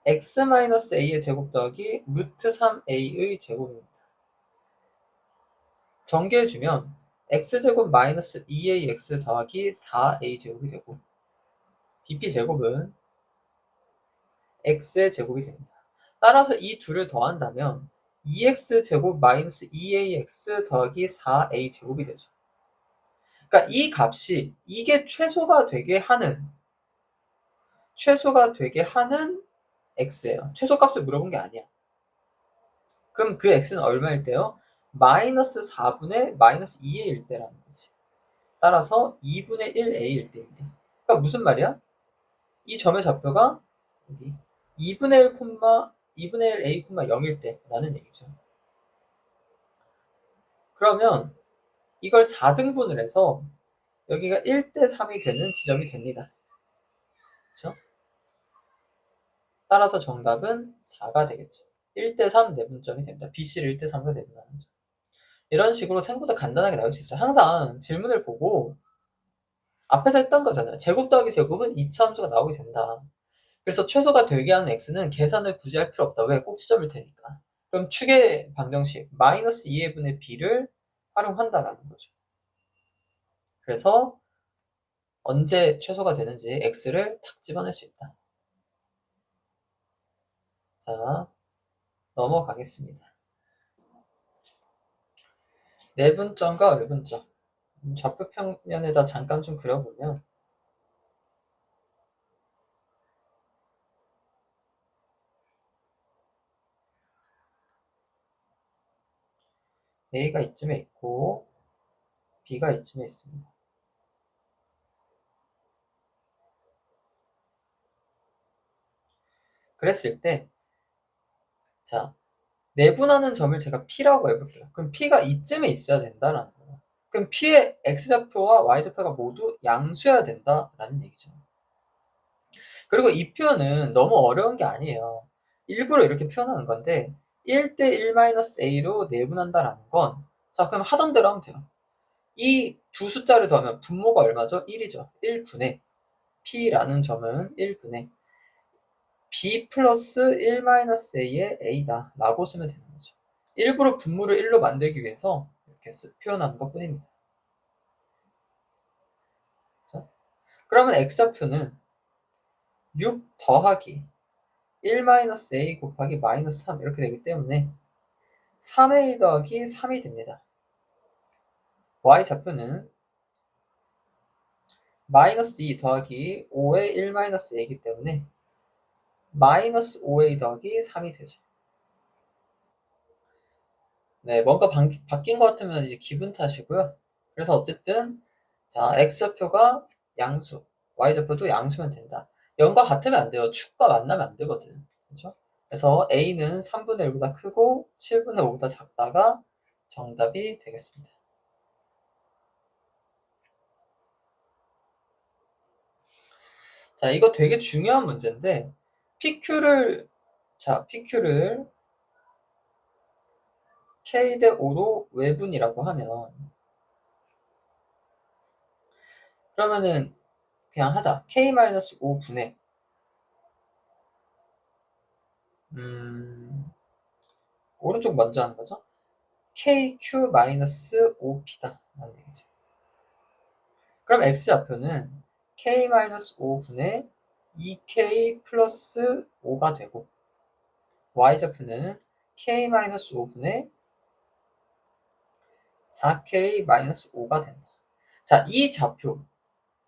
x-a의 제곱 더하기 루트 3a의 제곱입니다. 전개해주면 x제곱 마이너스 2ax 더하기 4a 제곱이 되고, BP 제곱은 x의 제곱이 됩니다. 따라서 이 둘을 더한다면 2x 제곱 마이너스 2ax 더하기 4a 제곱이 되죠. 그러니까 이 값이 이게 최소가 되게 하는 x예요. 최소값을 물어본 게 아니야. 그럼 그 x는 얼마일 때요? 마이너스 4분의 마이너스 2a일 때라는 거지. 따라서 2분의 1a일 때입니다. 그러니까 무슨 말이야? 이 점의 좌표가 여기 2분의 1, a, 0일 때라는 얘기죠. 그러면 이걸 4등분을 해서 여기가 1대 3이 되는 지점이 됩니다. 그렇죠? 따라서 정답은 4가 되겠죠. 1대 3 내분점이 됩니다. BC를 1대 3으로 내분하는 점. 이런 식으로 생각보다 간단하게 나올 수 있어요. 항상 질문을 보고 앞에서 했던 거잖아요. 제곱 더하기 제곱은 2차 함수가 나오게 된다. 그래서 최소가 되게 하는 x는 계산을 굳이 할 필요 없다. 왜? 꼭지점일 테니까. 그럼 축의 방정식 마이너스 2분의 b를 활용한다라는 거죠. 그래서 언제 최소가 되는지 x를 탁 집어낼 수 있다. 자, 넘어가겠습니다. 내분점과 외분점. 좌표 평면에다 잠깐 좀 그려보면 A가 이쯤에 있고 B가 이쯤에 있습니다. 그랬을 때, 자, 내분하는 점을 제가 P라고 해볼게요. 그럼 P가 이쯤에 있어야 된다라는 거예요. 그럼 P의 X좌표와 Y좌표가 모두 양수여야 된다라는 얘기죠. 그리고 이 표현은 너무 어려운 게 아니에요. 일부러 이렇게 표현하는 건데 1대 1-A로 내분한다라는 건, 자, 그럼 하던 대로 하면 돼요. 이 두 숫자를 더하면 분모가 얼마죠? 1이죠. 1분의 P라는 점은 1분의 B 플러스 1-A의 A다 라고 쓰면 되는 거죠. 일부러 분모를 1로 만들기 위해서 이렇게 표현하는 것 뿐입니다. 자, 그러면 X좌표는 6 더하기 1-A 곱하기 마이너스 3 이렇게 되기 때문에 3A 더하기 3이 됩니다. Y좌표는 마이너스 2 더하기 5의 1-A이기 때문에 마이너스 5A 더하기 3이 되죠. 네, 뭔가 바뀐 것 같으면 이제 기분 탓이고요. 그래서 어쨌든, 자, X좌표가 양수, Y좌표도 양수면 된다. 0과 같으면 안 돼요. 축과 만나면 안 되거든. 그렇죠? 그래서 A는 3분의 1보다 크고 7분의 5보다 작다가 정답이 되겠습니다. 자, 이거 되게 중요한 문제인데 PQ를 K 대 5로 외분이라고 하면, 그러면은 그냥 하자. K-5분의 오른쪽 먼저 하는 거죠. KQ-5P다 라는 얘기죠. 그럼 X좌표는 K-5분의 2K 플러스 5가 되고 Y좌표는 K-5분의 4K-5가 된다. 자, 이 좌표,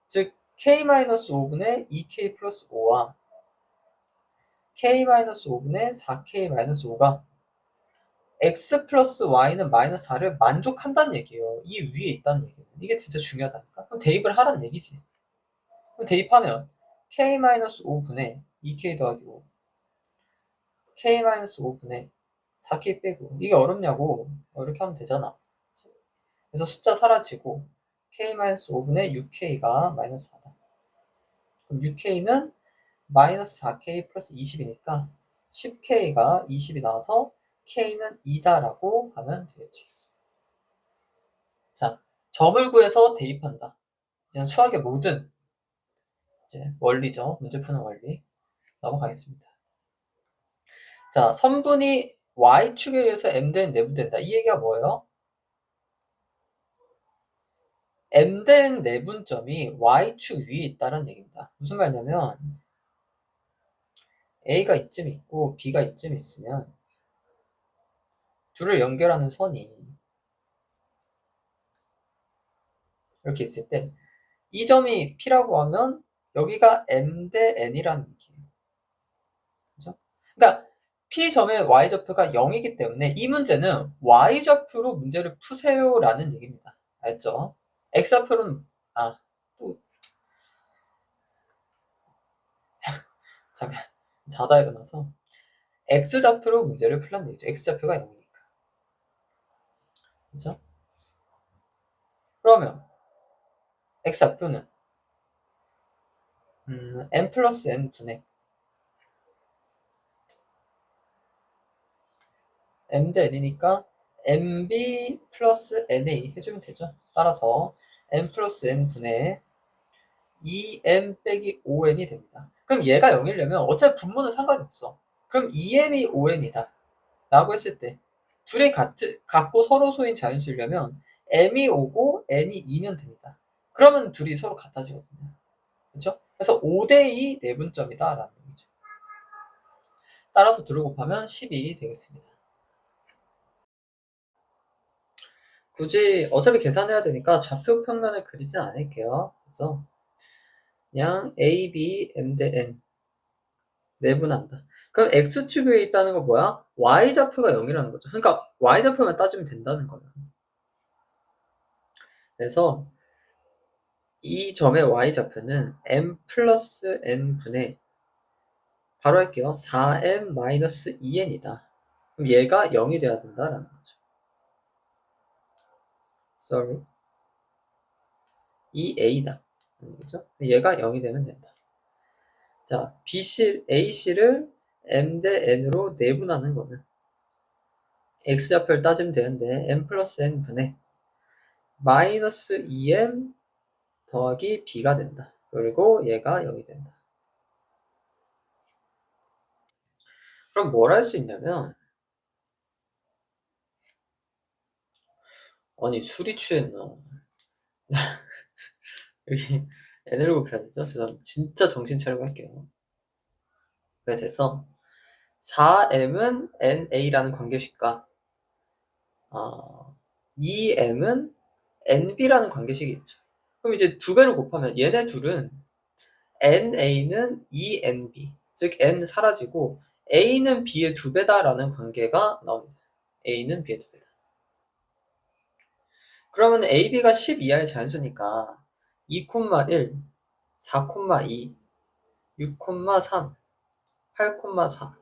즉 K-5분의 2K 플러스 5와 K-5분의 4K-5가 X 플러스 Y는 마이너스 4를 만족한다는 얘기예요. 이 위에 있다는 얘기예요. 이게 진짜 중요하다니까. 그럼 대입을 하라는 얘기지. 그럼 대입하면 K-5분의 2K 더하기 5 K-5분의 4K 빼고, 이게 어렵냐고. 이렇게 하면 되잖아. 그래서 숫자 사라지고 K-5분의 6K가 마이너스 4다. 그럼 6K는 마이너스 4K 플러스 20이니까 10K가 20이 나와서 K는 2다라고 하면 되겠죠. 자, 점을 구해서 대입한다. 이제 수학의 모든 이제 원리죠. 문제 푸는 원리. 넘어가겠습니다. 자, 선분이 y축에 의해서 m된 내분된다. 이 얘기가 뭐예요? m된 내분점이 y축 위에 있다는 얘기입니다. 무슨 말이냐면 a가 이쯤 있고 b가 이쯤 있으면 둘을 연결하는 선이 이렇게 있을 때 이 점이 P라고 하면 여기가 M 대 N이라는 얘기예요. 그죠? 그러니까 P점의 Y좌표가 0이기 때문에 이 문제는 Y좌표로 문제를 푸세요라는 얘기입니다. 알죠? X좌표는 또 잠깐 자다 일어나서 X좌표로 문제를 풀란 얘기죠. X좌표가 0이니까. 그죠? 그러면 x좌표는 n 플러스 n 분의 m 대 n이니까 mb 플러스 na 해주면 되죠. 따라서 n 플러스 n 분의 2m 빼기 5n이 됩니다. 그럼 얘가 0이려면 어차피 분모는 상관이 없어. 그럼 2m이 5n이다 라고 했을 때 둘이 같고 서로 소인 자연수려면 m이 5고 n이 2면 됩니다. 그러면 둘이 서로 같아지거든요. 그렇죠? 그래서 5대2 내분점이다 라는 얘기죠. 따라서 둘을 곱하면 12 되겠습니다. 굳이 어차피 계산해야 되니까 좌표 평면을 그리진 않을게요. 그래서 그냥 a, b, m 대 n 내분한다. 그럼 x축 위에 있다는 건 뭐야? y좌표가 0이라는 거죠. 그러니까 y좌표만 따지면 된다는 거예요. 그래서 이 점의 y좌표는 m 플러스 n 분의 바로 할게요. 4m 마이너스 2n이다. 그럼 얘가 0이 돼야 된다라는 거죠. sorry. 이 a다. 그죠? 얘가 0이 되면 된다. 자, bc, ac를 m 대 n으로 내분하는 거는 x좌표를 따지면 되는데 m 플러스 n 분의 마이너스 2m 더하기 b가 된다. 그리고 얘가 0이 된다. 그럼 뭘 할 수 있냐면 아니 술이 취했나 여기 n을 곱해야 되죠? 죄송합니다. 진짜 정신 차리고 할게요. 그래서 4m은 na라는 관계식과 2m은 nb라는 관계식이 있죠. 그럼 이제 두 배를 곱하면 얘네 둘은 na는 2nb 즉 n 사라지고 a는 b의 두 배다라는 관계가 나옵니다. a는 b의 두 배다. 그러면 ab가 10 이하의 자연수니까 2,1, 4,2, 6,3, 8,4,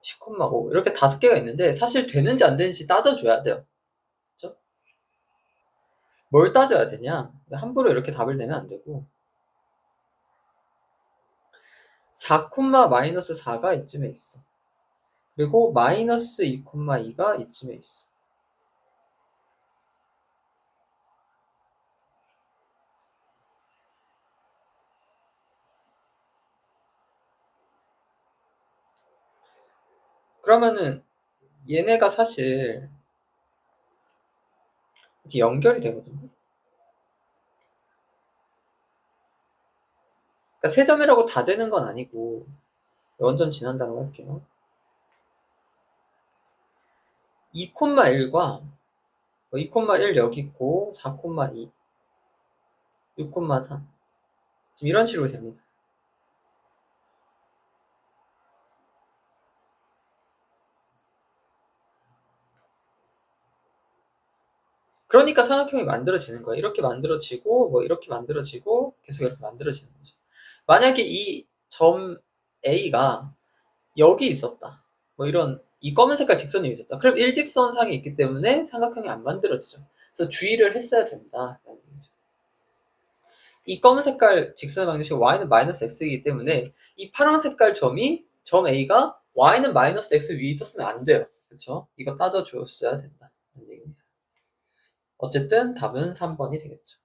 10,5 이렇게 5개가 있는데 사실 되는지 안 되는지 따져줘야 돼요. 그렇죠? 뭘 따져야 되냐? 함부로 이렇게 답을 내면 안 되고 4, 마이너스 4가 이쯤에 있어. 그리고 마이너스 2,2가 이쯤에 있어. 그러면은 얘네가 사실 이렇게 연결이 되거든요. 그러니까 세 점이라고 다 되는 건 아니고 원점 지난다고 할게요. 2,1과 2,1 여기 있고 4,2, 6,3 지금 이런 식으로 됩니다. 그러니까 삼각형이 만들어지는 거예요. 이렇게 만들어지고 뭐 이렇게 만들어지고 계속 이렇게 만들어지는 거죠. 만약에 이 점 A가 여기 있었다. 뭐 이런 이 검은 색깔 직선이 있었다. 그럼 일직선상에 있기 때문에 삼각형이 안 만들어지죠. 그래서 주의를 했어야 된다. 이 검은 색깔 직선의 방정식 y는 마이너스 x이기 때문에 이 파란 색깔 점이 점 A가 y는 마이너스 x 위에 있었으면 안 돼요. 그렇죠? 이거 따져줬어야 된다. 어쨌든 답은 3번이 되겠죠.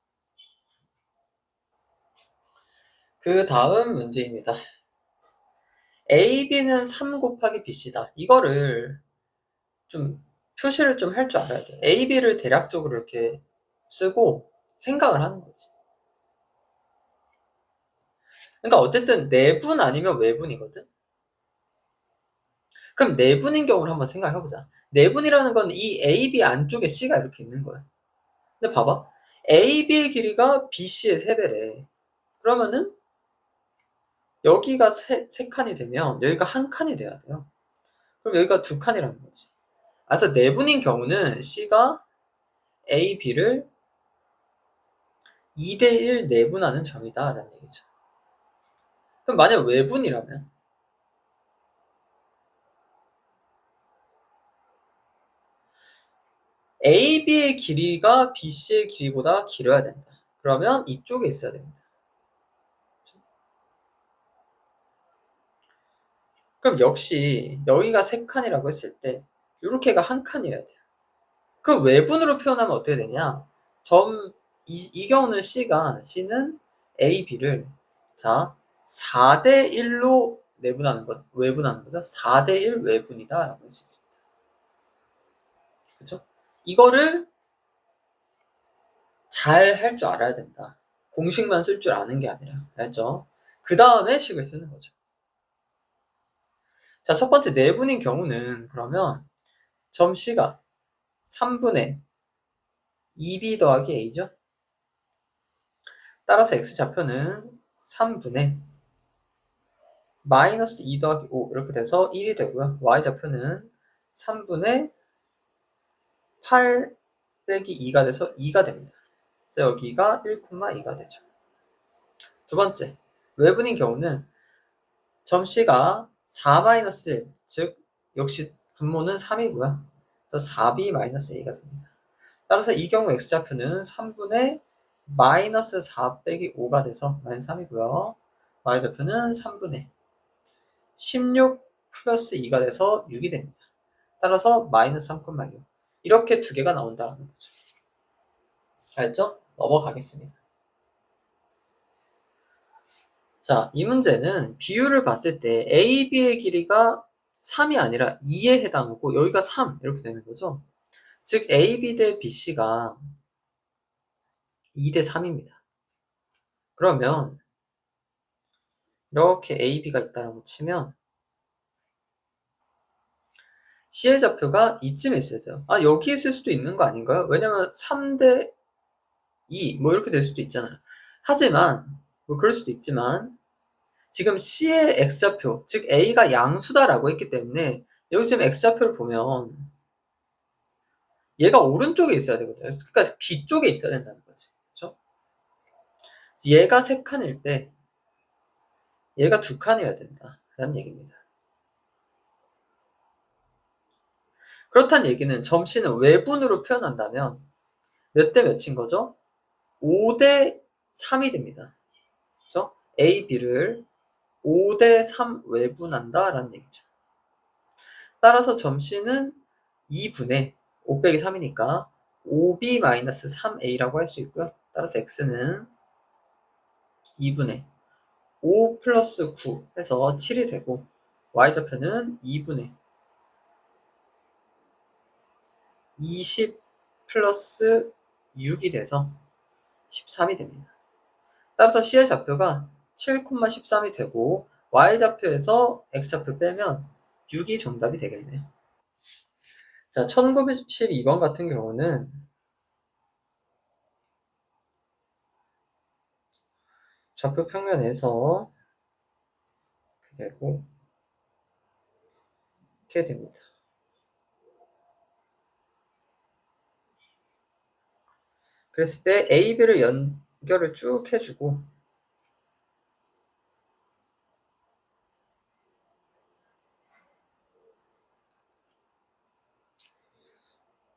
그 다음 문제입니다. AB는 3 곱하기 BC다. 이거를 좀 표시를 좀 할 줄 알아야 돼요. AB를 대략적으로 이렇게 쓰고 생각을 하는 거지. 그러니까 어쨌든 내분 아니면 외분이거든. 그럼 내분인 경우를 한번 생각해보자. 내분이라는 건 이 AB 안쪽에 C가 이렇게 있는 거야. 근데 봐봐. AB의 길이가 BC의 3배래. 그러면은 여기가 세 칸이 되면 여기가 한 칸이 돼야 돼요. 그럼 여기가 두 칸이라는 거지. 그래서 내분인 경우는 C가 A, B를 2대1 내분하는 점이다 라는 얘기죠. 그럼 만약 외분이라면 AB의 길이가 BC의 길이보다 길어야 된다. 그러면 이쪽에 있어야 됩니다. 그럼 역시 여기가 3칸이라고 했을 때 이렇게가 한 칸이어야 돼요. 그 외분으로 표현하면 어떻게 되냐? 이 경우는 C는 A, B를 자 4대 1로 외분하는 거죠. 4대 1 외분이다 라고 할 수 있습니다. 그렇죠? 이거를 잘 할 줄 알아야 된다. 공식만 쓸 줄 아는 게 아니라. 알죠? 그 다음에 식을 쓰는 거죠. 자, 첫 번째 내분인 경우는 그러면 점 C가 3분의 2B 더하기 A죠. 따라서 X좌표는 3분의 마이너스 2 더하기 5 이렇게 돼서 1이 되고요. Y좌표는 3분의 8 빼기 2가 돼서 2가 됩니다. 그래서 여기가 1,2가 되죠. 두 번째, 외분인 경우는 점 C가 4-1, 즉 역시 분모는 3이고요. 그래서 4B-A가 됩니다. 따라서 이 경우 X좌표는 3분의 마이너스 4 빼기 5가 돼서 마이너스 3이고요. Y좌표는 3분의 16 플러스 2가 돼서 6이 됩니다. 따라서 마이너스 3,6 이렇게 두 개가 나온다는 거죠. 알죠? 넘어가겠습니다. 자, 이 문제는 비율을 봤을 때 A, B의 길이가 3이 아니라 2에 해당하고 여기가 3 이렇게 되는 거죠. 즉 A, B 대 BC가 2 대 3입니다. 그러면 이렇게 A, B가 있다고 치면 C의 좌표가 이쯤에 있어야죠. 아, 여기 있을 수도 있는 거 아닌가요? 왜냐면 3대 2 뭐 이렇게 될 수도 있잖아요. 하지만 뭐 그럴 수도 있지만 지금 C의 X좌표, 즉 A가 양수다라고 했기 때문에 여기 지금 X좌표를 보면 얘가 오른쪽에 있어야 되거든요. 그러니까 B쪽에 있어야 된다는 거지. 그렇죠? 얘가 3칸일 때 얘가 2칸이어야 된다라는 얘기입니다. 그렇다는 얘기는 점 C는 외분으로 표현한다면 몇 대 몇인 거죠? 5 대 3이 됩니다. 그렇죠? A, B를 5 대 3 외분한다라는 얘기죠. 따라서 점 C는 2분의 5 빼기 3이니까 5B-3A라고 할 수 있고요. 따라서 X는 2분의 5 플러스 9 해서 7이 되고 Y좌표는 2분의 20 플러스 6이 돼서 13이 됩니다. 따라서 C의 좌표가 7,13이 되고 Y좌표에서 X좌표 빼면 6이 정답이 되겠네요. 자, 1912번 같은 경우는 좌표 평면에서 이렇게 되고 이렇게 됩니다. 그랬을 때 A, B를 연결을 쭉 해주고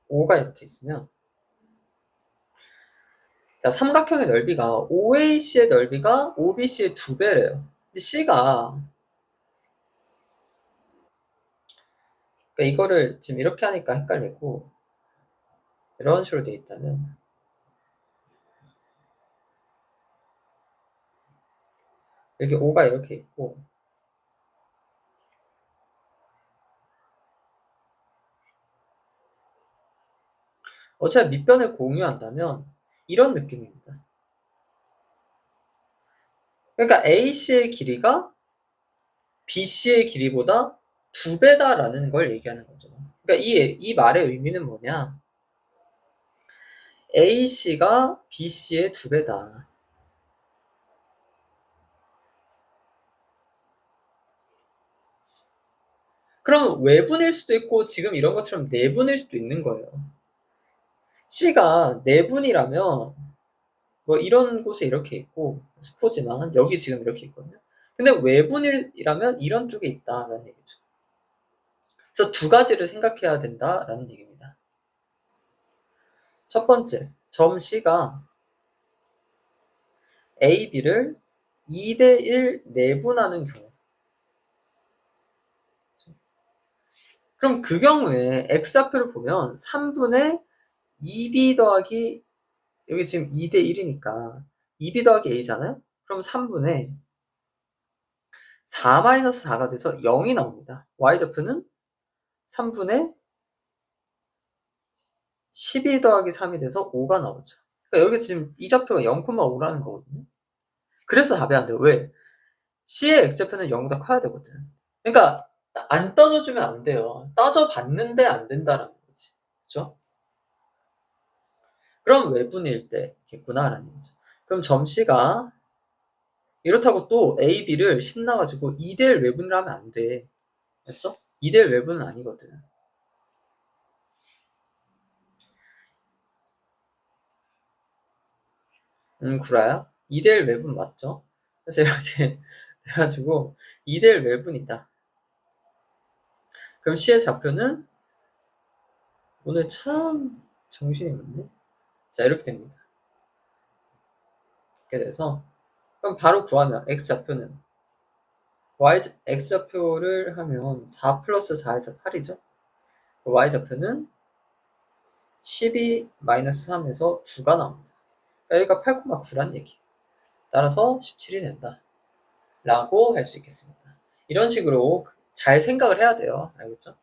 O가 이렇게 있으면 자, 삼각형의 넓이가 OAC의 넓이가 OBC의 2배래요. 근데 C가 그러니까 이거를 지금 이렇게 하니까 헷갈리고 이런 식으로 돼 있다면 여기 O가 이렇게 있고 어차피 밑변을 공유한다면 이런 느낌입니다. 그러니까 AC의 길이가 BC의 길이보다 2배다라는 걸 얘기하는 거죠. 그러니까 이 말의 의미는 뭐냐? AC가 BC의 2배다. 그럼 외분일 수도 있고 지금 이런 것처럼 내분일 수도 있는 거예요. C가 내분이라면 뭐 이런 곳에 이렇게 있고 스포지만 여기 지금 이렇게 있거든요. 근데 외분이라면 이런 쪽에 있다라는 얘기죠. 그래서 두 가지를 생각해야 된다라는 얘기입니다. 첫 번째, 점 C가 A, B를 2대1 내분하는 경우. 그럼 그 경우에 X좌표를 보면 3분의 2B 더하기, 여기 지금 2대1이니까 2B 더하기 A잖아요? 그럼 3분의 4-4가 돼서 0이 나옵니다. Y좌표는 3분의 12 더하기 3이 돼서 5가 나오죠. 그러니까 여기 지금 이 좌표가 0,5라는 거거든요. 그래서 답이 안 돼요. 왜? C의 X좌표는 0보다 커야 되거든. 그러니까 안 따져주면 안 돼요. 따져봤는데 안 된다라는 거지. 그죠? 그럼 외분일 때겠구나라는 거죠. 그럼 점 C가 이렇다고 또 A, B를 신나가지고 2대1 외분을 하면 안 돼. 됐어? 2대1 외분은 아니거든. 구라야? 2대1 외분 맞죠? 그래서 이렇게 돼가지고 2대1 외분이다. 그럼 C의 좌표는 오늘 참 정신이 없네. 자, 이렇게 됩니다. 이렇게 돼서 그럼 바로 구하면 X좌표는 X좌표를 하면 4 플러스 4에서 8이죠. Y좌표는 12 마이너스 3에서 9가 나옵니다. 그러니까 여기가 8,9란 얘기. 따라서 17이 된다. 라고 할 수 있겠습니다. 이런 식으로 잘 생각을 해야 돼요. 알겠죠?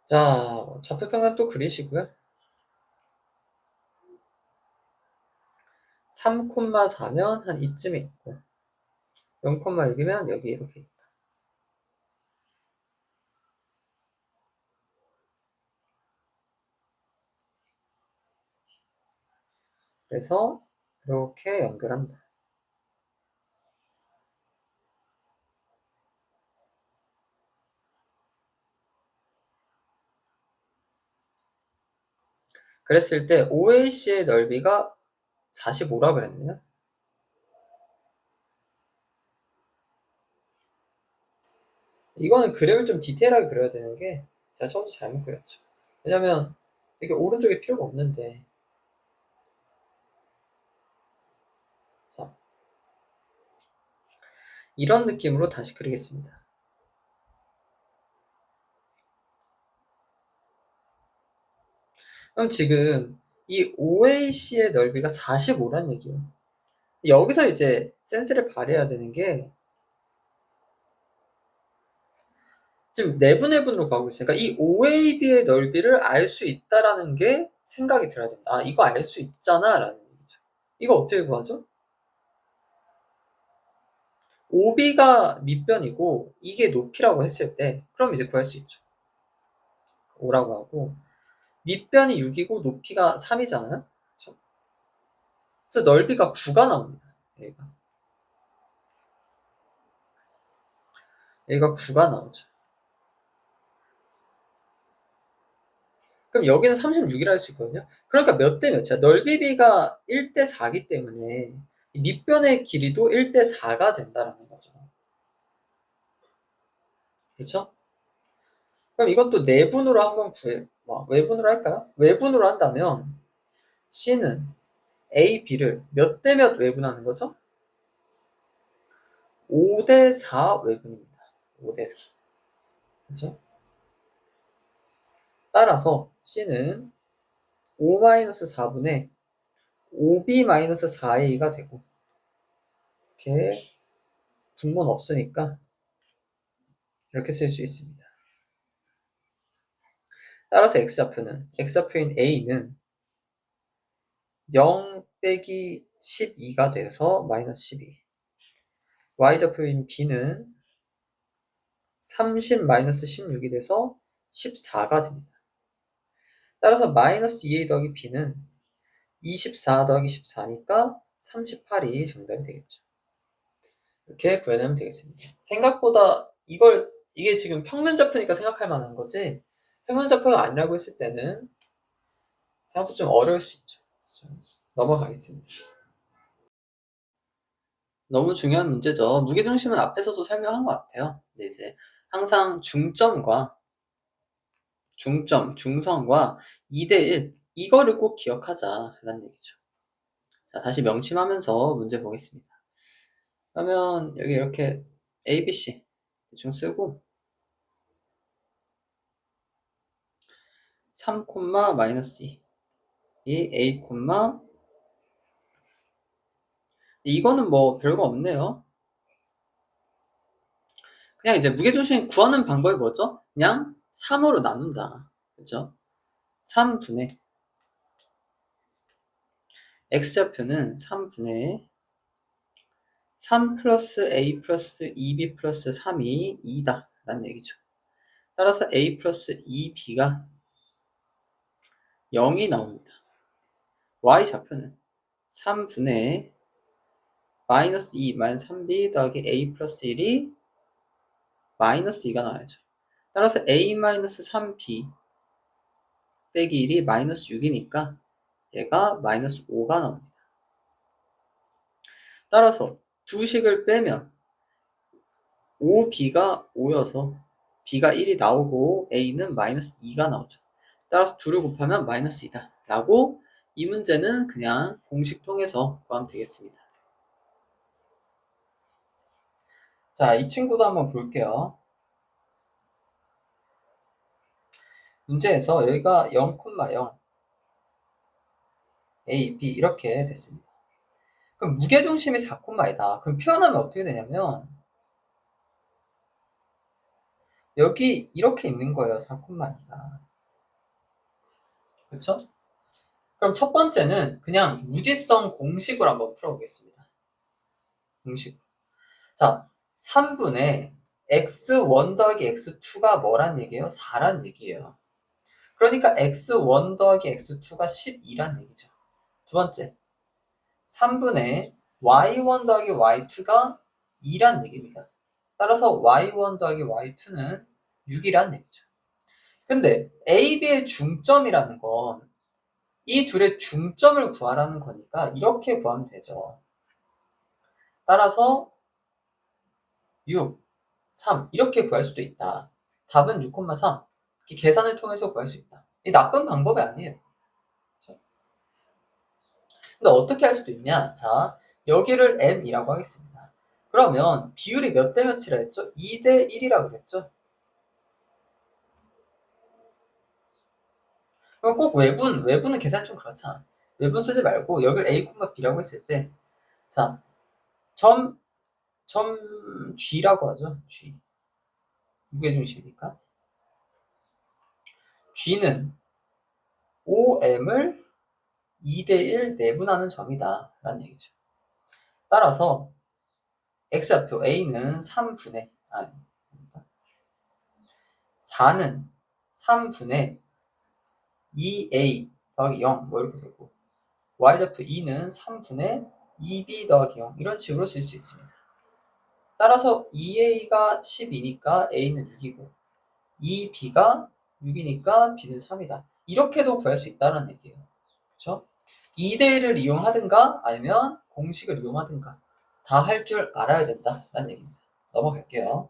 자, 좌표평면 또 그리시고요. 3,4면 한 이쯤에 있고 0,6이면 여기 이렇게 있다. 그래서 이렇게 연결한다. 그랬을 때 OAC의 넓이가 45라 그랬네요. 이거는 그림을 좀 디테일하게 그려야 되는 게 제가 처음부터 잘못 그렸죠. 왜냐면 이게 오른쪽에 필요가 없는데. 자, 이런 느낌으로 다시 그리겠습니다. 그럼 지금 이 OAC의 넓이가 45란 얘기예요. 여기서 이제 센스를 발휘해야 되는 게 지금 내분해분으로 가고 있으니까 이 OAB의 넓이를 알 수 있다라는 게 생각이 들어야 된다. 아, 이거 알 수 있잖아 라는 얘기죠. 이거 어떻게 구하죠? OB가 밑변이고 이게 높이라고 했을 때 그럼 이제 구할 수 있죠. 5라고 하고 밑변이 6이고 높이가 3이잖아요. 그렇죠? 그래서 넓이가 9가 나옵니다. 얘가 9가 나오죠. 그럼 여기는 36이라 할 수 있거든요. 그러니까 몇 대 몇이야? 넓이비가 1대 4기 때문에 밑변의 길이도 1대 4가 된다라는 거죠. 그렇죠? 그럼 이것도 내분으로 한번 외분으로 할까요? 외분으로 한다면 C는 A, B를 몇 대 몇 외분하는 거죠? 5대 4 외분입니다. 5대 4. 그렇죠? 따라서 C는 5-4분의 5B-4A가 되고 이렇게 분모는 없으니까 이렇게 쓸 수 있습니다. 따라서 X좌표인 A는 0 빼기 12가 돼서 마이너스 12. Y좌표인 B는 30 마이너스 16이 돼서 14가 됩니다. 따라서 마이너스 2A 더하기 B는 24 더하기 14니까 38이 정답이 되겠죠. 이렇게 구해내면 되겠습니다. 생각보다 이게 지금 평면좌표니까 생각할 만한 거지 평면좌표가 아니라고 했을 때는 생각보다 좀 어려울 수 있죠. 넘어가겠습니다. 너무 중요한 문제죠. 무게중심은 앞에서도 설명한 것 같아요. 근데 이제 항상 중점과 중성과 2대1 이거를 꼭 기억하자라는 얘기죠. 자, 다시 명심하면서 문제 보겠습니다. 그러면 여기 이렇게 A, B, C 대충 쓰고 3, 마이너스 2 이 A, 이거는 뭐 별거 없네요. 그냥 이제 무게중심 구하는 방법이 뭐죠? 그냥 3으로 나눈다. 그죠? 3분의 x좌표는 3분의 3 플러스 a 플러스 2b 플러스 3이 2다 라는 얘기죠. 따라서 a 플러스 2b가 0이 나옵니다. y좌표는 3분의 마이너스 2 마이너스 3b 더하기 a 플러스 1이 마이너스 2가 나와야죠. 따라서 a 마이너스 3b 빼기 1이 마이너스 6이니까 얘가 마이너스 5가 나옵니다. 따라서 두 식을 빼면 5b가 5여서 b가 1이 나오고 a는 마이너스 2가 나오죠. 따라서 2를 곱하면 마이너스 2다 라고 이 문제는 그냥 공식 통해서 구하면 되겠습니다. 자, 이 친구도 한번 볼게요. 문제에서 여기가 0, 0 a, b 이렇게 됐습니다. 그럼 무게중심이 4,2다. 그럼 표현하면 어떻게 되냐면 여기 이렇게 있는 거예요. 4,2가. 그쵸? 그럼 첫 번째는 그냥 무지성 공식으로 한번 풀어보겠습니다. 공식. 자, 3분의 x1 더하기 x2가 뭐란 얘기예요? 4란 얘기예요. 그러니까 x1 더하기 x2가 12란 얘기죠. 두 번째, 3분의 y1 더하기 y2가 2란 얘기입니다. 따라서 y1 더하기 y2는 6이란 얘기죠. 근데 a, b의 중점이라는 건 이 둘의 중점을 구하라는 거니까 이렇게 구하면 되죠. 따라서 6, 3 이렇게 구할 수도 있다. 답은 6,3 계산을 통해서 구할 수 있다. 이 나쁜 방법이 아니에요. 그렇죠? 근데 어떻게 할 수도 있냐? 자, 여기를 m이라고 하겠습니다. 그러면 비율이 몇 대 몇이라 했죠? 2대 1이라고 그랬죠? 그럼 꼭 외분은 계산이 좀 그렇잖아. 외분 쓰지 말고 여기를 a, b라고 했을 때 자, 점 G라고 하죠. G. 무게중심이니까. G는 OM을 2대1 내분하는 점이다 라는 얘기죠. 따라서 X좌표 A는 3분의 4는 3분의 2A 더하기 0 뭐 이렇게 되고 Y좌표 2는 3분의 2B 더하기 0 이런 식으로 쓸 수 있습니다. 따라서 2A가 12니까 A는 6이고 2B가 6이니까 B는 3이다. 이렇게도 구할 수 있다는 얘기예요. 그렇죠? 2대1을 이용하든가 아니면 공식을 이용하든가 다 할 줄 알아야 된다라는 얘기입니다. 넘어갈게요.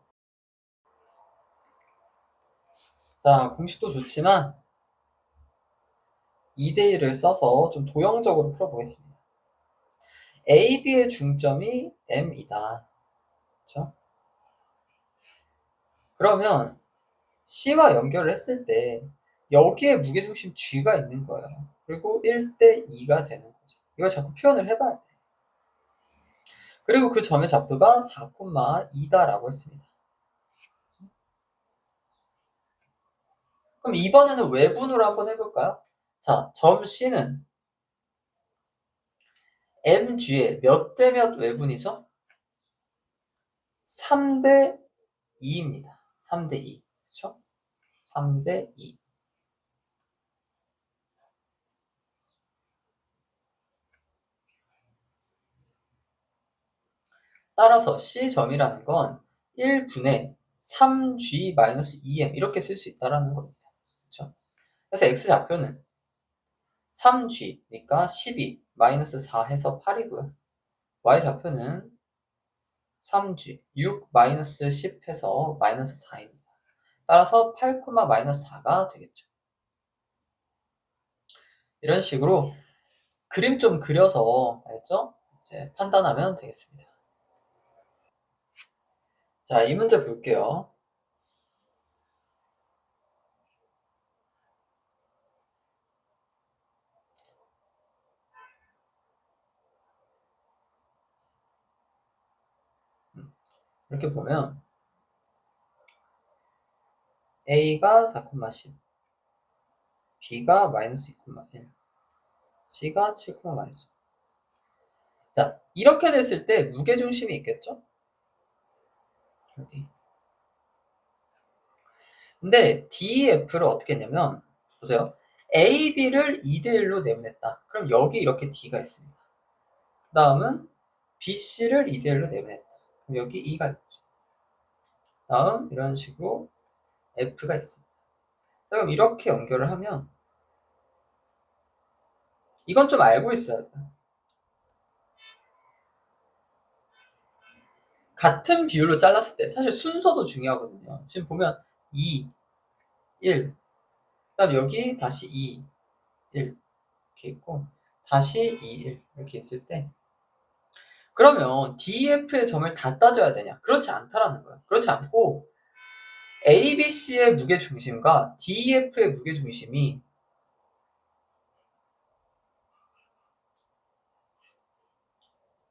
자, 공식도 좋지만 2대1을 써서 좀 도형적으로 풀어보겠습니다. A, B의 중점이 M이다. 그렇죠? 그러면 C와 연결을 했을 때 여기에 무게중심 G가 있는 거예요. 그리고 1대 2가 되는 거죠. 이걸 자꾸 표현을 해봐야 돼. 그리고 그 점의 좌표가 4,2다라고 했습니다. 그럼 이번에는 외분으로 한번 해볼까요? 자, 점 C는 MG의 몇 대 몇 외분이죠? 3대 2입니다. 3대 2. 그쵸? 3대 2. 따라서 C점이라는 건 1분의 3G-2M 이렇게 쓸 수 있다는 겁니다. 그쵸? 그래서 X좌표는 3G니까 12 마이너스 4 해서 8이고요. Y좌표는 3G 6 마이너스 10 해서 마이너스 4입니다. 따라서 8, 마이너스 4가 되겠죠. 이런 식으로 그림 좀 그려서, 알죠? 이제 판단하면 되겠습니다. 자, 이 문제 볼게요. 이렇게 보면 A가 4,10, B가 마이너스 2,1, C가 7, 마이너스. 자, 이렇게 됐을 때 무게중심이 있겠죠? 여기. 근데 DEF를 어떻게 했냐면, 보세요. A, B를 2대1로 내보냈다. 그럼 여기 이렇게 D가 있습니다. 그 다음은 B, C를 2대1로 내보냈다. 그럼 여기 E가 있죠. 다음 이런 식으로 F가 있습니다. 자, 그럼 이렇게 연결을 하면 이건 좀 알고 있어야 돼요. 같은 비율로 잘랐을 때 사실 순서도 중요하거든요. 지금 보면 2, 1, 그다음 여기 다시 2, 1 이렇게 있고 다시 2, 1 이렇게 있을 때 그러면 DEF의 점을 다 따져야 되냐? 그렇지 않다라는 거예요. 그렇지 않고 ABC의 무게중심과 DEF의 무게중심이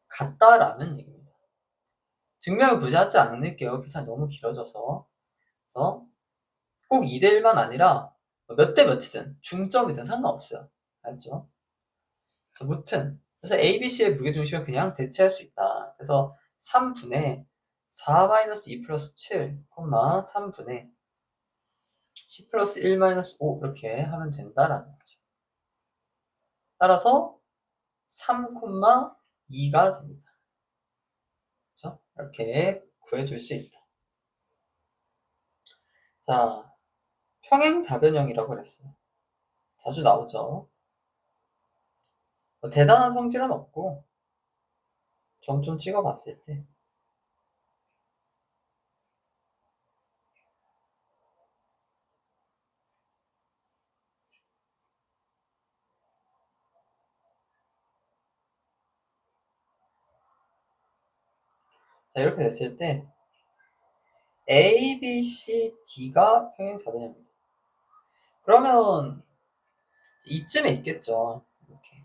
같다라는 얘기입니다. 증명을 굳이 하지 않을게요. 계산이 너무 길어져서. 그래서 꼭 2대1만 아니라 몇 대 몇이든 중점이든 상관없어요. 알죠? 그래서 무튼 그래서 ABC의 무게중심을 그냥 대체할 수 있다. 그래서 3분의 4-2 플러스 7, 3분의 10 플러스 1 마이너스 5 이렇게 하면 된다라는 거죠. 따라서 3,2가 됩니다. 그렇죠? 이렇게 구해줄 수 있다. 자, 평행사변형이라고 그랬어요. 자주 나오죠. 뭐 대단한 성질은 없고 점 좀 찍어봤을 때 자, 이렇게 됐을 때 A, B, C, D가 평행사변형입니다. 그러면 이쯤에 있겠죠. 이렇게.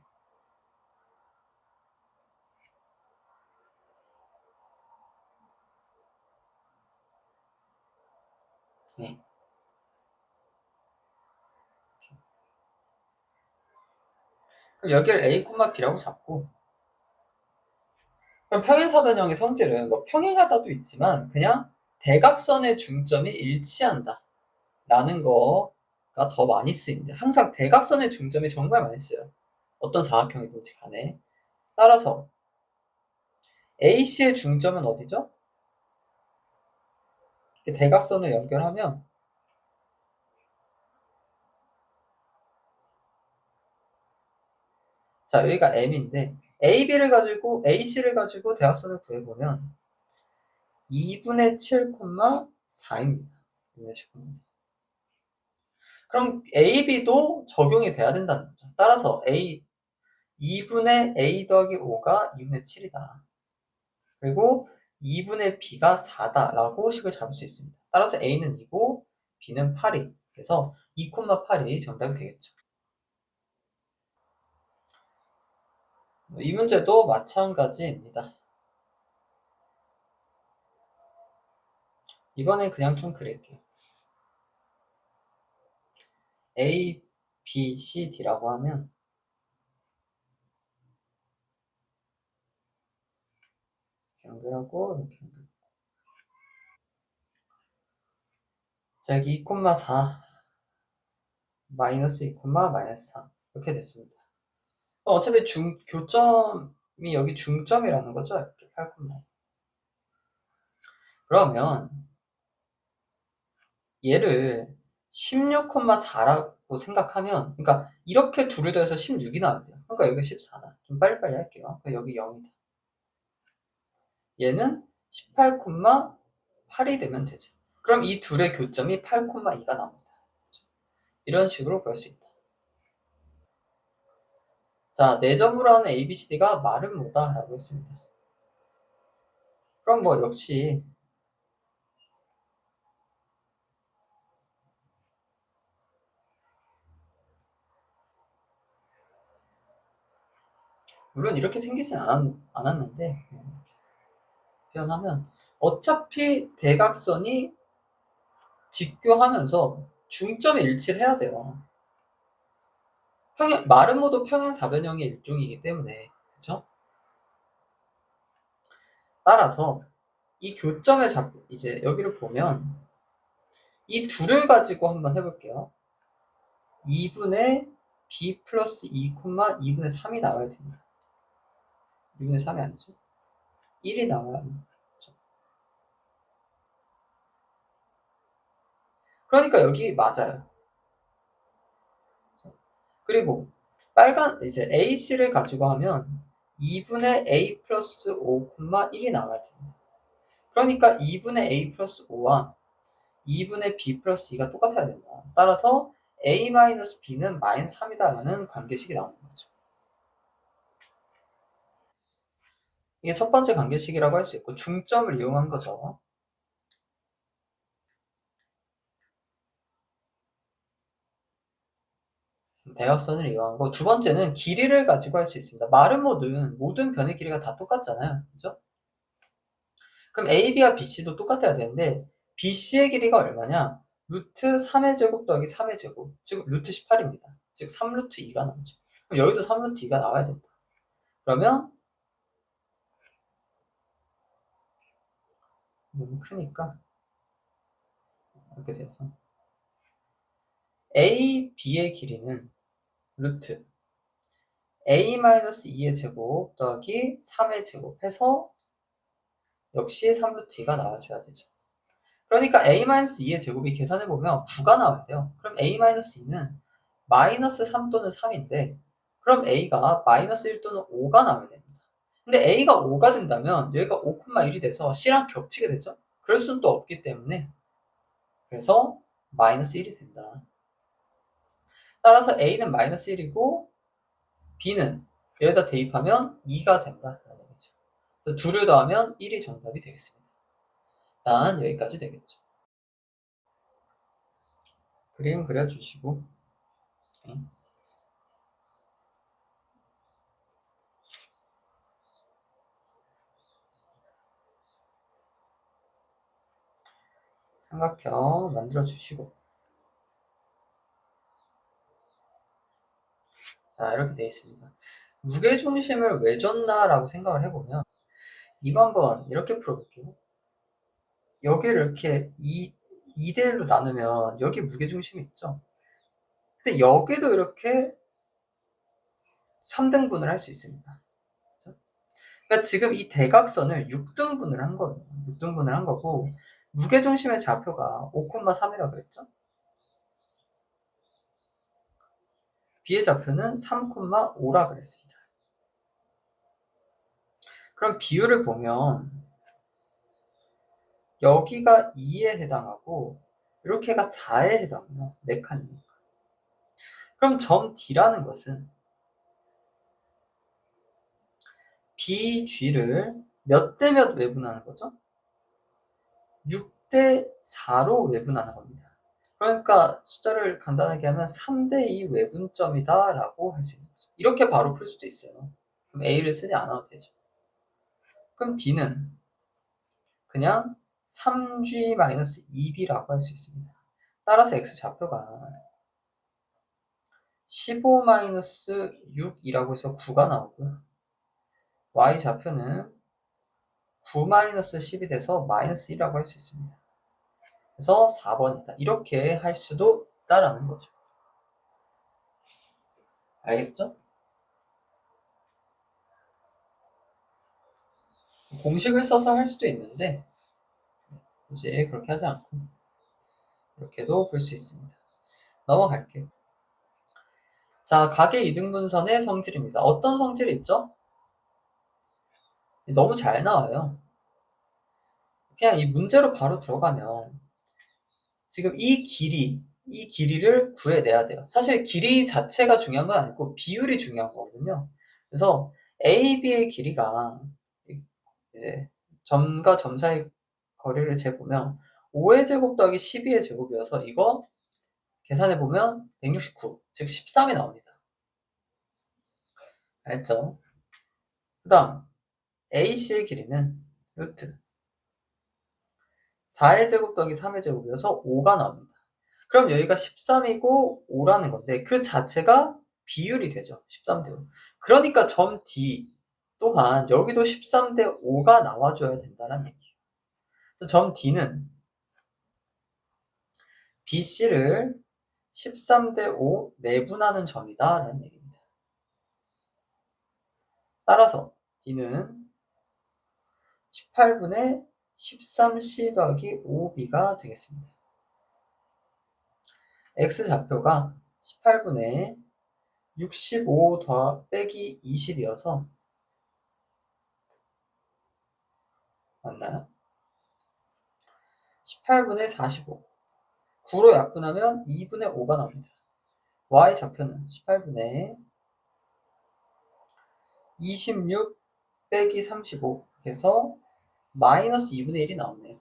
네. 그럼 여기를 A, B라고 잡고 그럼 평행사변형의 성질은 뭐 평행하다도 있지만 그냥 대각선의 중점이 일치한다 라는 거가 더 많이 쓰입니다. 항상 대각선의 중점이 정말 많이 쓰여요. 어떤 사각형이든지 간에. 따라서 AC의 중점은 어디죠? 대각선을 연결하면 자, 여기가 M인데 AB를 가지고 AC를 가지고 대각선을 구해보면 2분의 7, 4입니다. 2분의 7, 4. 그럼 AB도 적용이 돼야 된다는 거죠. 따라서 2분의 A 더하기 5가 2분의 7이다. 그리고 2분의 B가 4다 라고 식을 잡을 수 있습니다. 따라서 A는 2고 B는 8이. 그래서 2,8이 정답이 되겠죠. 이 문제도 마찬가지입니다. 이번엔 그냥 좀 그릴게요. A, B, C, D라고 하면 연결하고 이렇게 연결. 자, 여기 2,4 마이너스 2, 마이너스 4 이렇게 됐습니다. 어차피 교점이 여기 중점이라는 거죠. 이렇게 8, 그러면 얘를 16,4라고 생각하면 그러니까 이렇게 둘을 더해서 16이 나와야 돼요. 그러니까 여기가 14다. 좀 빨리빨리 할게요. 그러니까 여기 0이다. 얘는 18,8이 되면 되죠. 그럼 이 둘의 교점이 8,2가 나옵니다. 이런 식으로 볼 수 있다. 자, 4점으로 하는 ABCD가 말은 뭐다? 라고 했습니다. 그럼 뭐 역시 물론 이렇게 생기진 않았는데 이렇게 표현하면 어차피 대각선이 직교하면서 중점에 일치를 해야 돼요. 말은 모두 평행사변형의 일종이기 때문에 그렇죠? 따라서 이 교점에 이제 여기를 보면 이 둘을 가지고 한번 해볼게요. 2분의 b 플러스 2, 2분의 3이 나와야 됩니다. 2분의 3이 아니죠? 1이 나와야 합니다. 그렇죠? 그러니까 여기 맞아요. 그리고 빨간 이제 AC를 가지고 하면 2분의 A 플러스 5, 1이 나와야 됩니다. 그러니까 2분의 A 플러스 5와 2분의 B 플러스 2가 똑같아야 된다. 따라서 A 마이너스 B는 마이너스 3이다라는 관계식이 나오는 거죠. 이게 첫 번째 관계식이라고 할 수 있고 중점을 이용한 거죠. 대각선을 이용한 거. 두 번째는 길이를 가지고 할 수 있습니다. 말은 모든 변의 길이가 다 똑같잖아요. 그죠? 그럼 AB와 BC도 똑같아야 되는데 BC의 길이가 얼마냐? 루트 3의 제곱 더하기 3의 제곱, 즉 루트 18입니다. 즉 3루트 2가 나오죠. 그럼 여기도 3루트 2가 나와야 된다. 그러면 너무 크니까 이렇게 돼서 A, B의 길이는 루트 A-2의 제곱 더하기 3의 제곱 해서 역시 3루트 2가 나와줘야 되죠. 그러니까 A-2의 제곱이 계산해보면 9가 나와야 돼요. 그럼 A-2는 마이너스 3 또는 3인데 그럼 A가 마이너스 1 또는 5가 나와야 됩니다. 근데 A가 5가 된다면 여기가 5,1이 돼서 C랑 겹치게 되죠. 그럴 수는 또 없기 때문에 그래서 마이너스 1이 된다. 따라서 A는 마이너스 1이고 B는 여기다 대입하면 2가 된다라는 거죠. 그래서 둘을 더하면 1이 정답이 되겠습니다. 일단 여기까지 되겠죠. 그림 그려주시고 네. 삼각형 만들어주시고 자 이렇게 되어 있습니다. 무게중심을 왜 줬나라고 생각을 해보면 이거 한번 이렇게 풀어볼게요. 여기를 이렇게 2대1로 나누면 여기 무게중심이 있죠. 근데 여기도 이렇게 3등분을 할 수 있습니다. 그러니까 지금 이 대각선을 6등분을 한 거예요. 6등분을 한 거고 무게중심의 좌표가 5,3이라고 그랬죠. B의 좌표는 3,5라 그랬습니다. 그럼 비율을 보면 여기가 2에 해당하고 이렇게가 4에 해당해요. 4칸이니까. 그럼 점 D라는 것은 BG를 몇 대 몇 외분하는 거죠? 6대 4로 외분하는 겁니다. 그러니까 숫자를 간단하게 하면 3대 2 외분점이다 라고 할 수 있는 거죠. 이렇게 바로 풀 수도 있어요. 그럼 A를 쓰지 않아도 되죠. 그럼 D는 그냥 3G-2B라고 할 수 있습니다. 따라서 X 좌표가 15-6이라고 해서 9가 나오고요. Y 좌표는 9-10이 돼서 마이너스 1이라고 할 수 있습니다. 그래서 4번이다. 이렇게 할 수도 있다라는 거죠. 알겠죠? 공식을 써서 할 수도 있는데 굳이 그렇게 하지 않고 이렇게도 볼 수 있습니다. 넘어갈게요. 자, 각의 이등분선의 성질입니다. 어떤 성질이 있죠? 너무 잘 나와요. 그냥 이 문제로 바로 들어가면 지금 이 길이 이 길이를 구해내야 돼요. 사실 길이 자체가 중요한 건 아니고 비율이 중요한 거거든요. 그래서 AB의 길이가 이제 점과 점 사이 거리를 재보면 5의 제곱 더하기 12의 제곱이어서 이거 계산해보면 169, 즉 13이 나옵니다. 알죠? 그 다음 AC의 길이는 루트 4의 제곱 더하기 3의 제곱이어서 5가 나옵니다. 그럼 여기가 13이고 5라는 건데 그 자체가 비율이 되죠. 13대 5. 그러니까 점 D 또한 여기도 13대 5가 나와줘야 된다는 얘기예요. 점 D는 BC를 13대 5 내분하는 점이다 라는 얘기입니다. 따라서 D는 18분의 13C 더하기 5B가 되겠습니다. X좌표가 18분의 65 빼기 20이어서 맞나요? 18분의 45 9로 약분하면 2분의 5가 나옵니다. Y좌표는 18분의 26 빼기 35 해서 마이너스 2분의 1이 나오네요.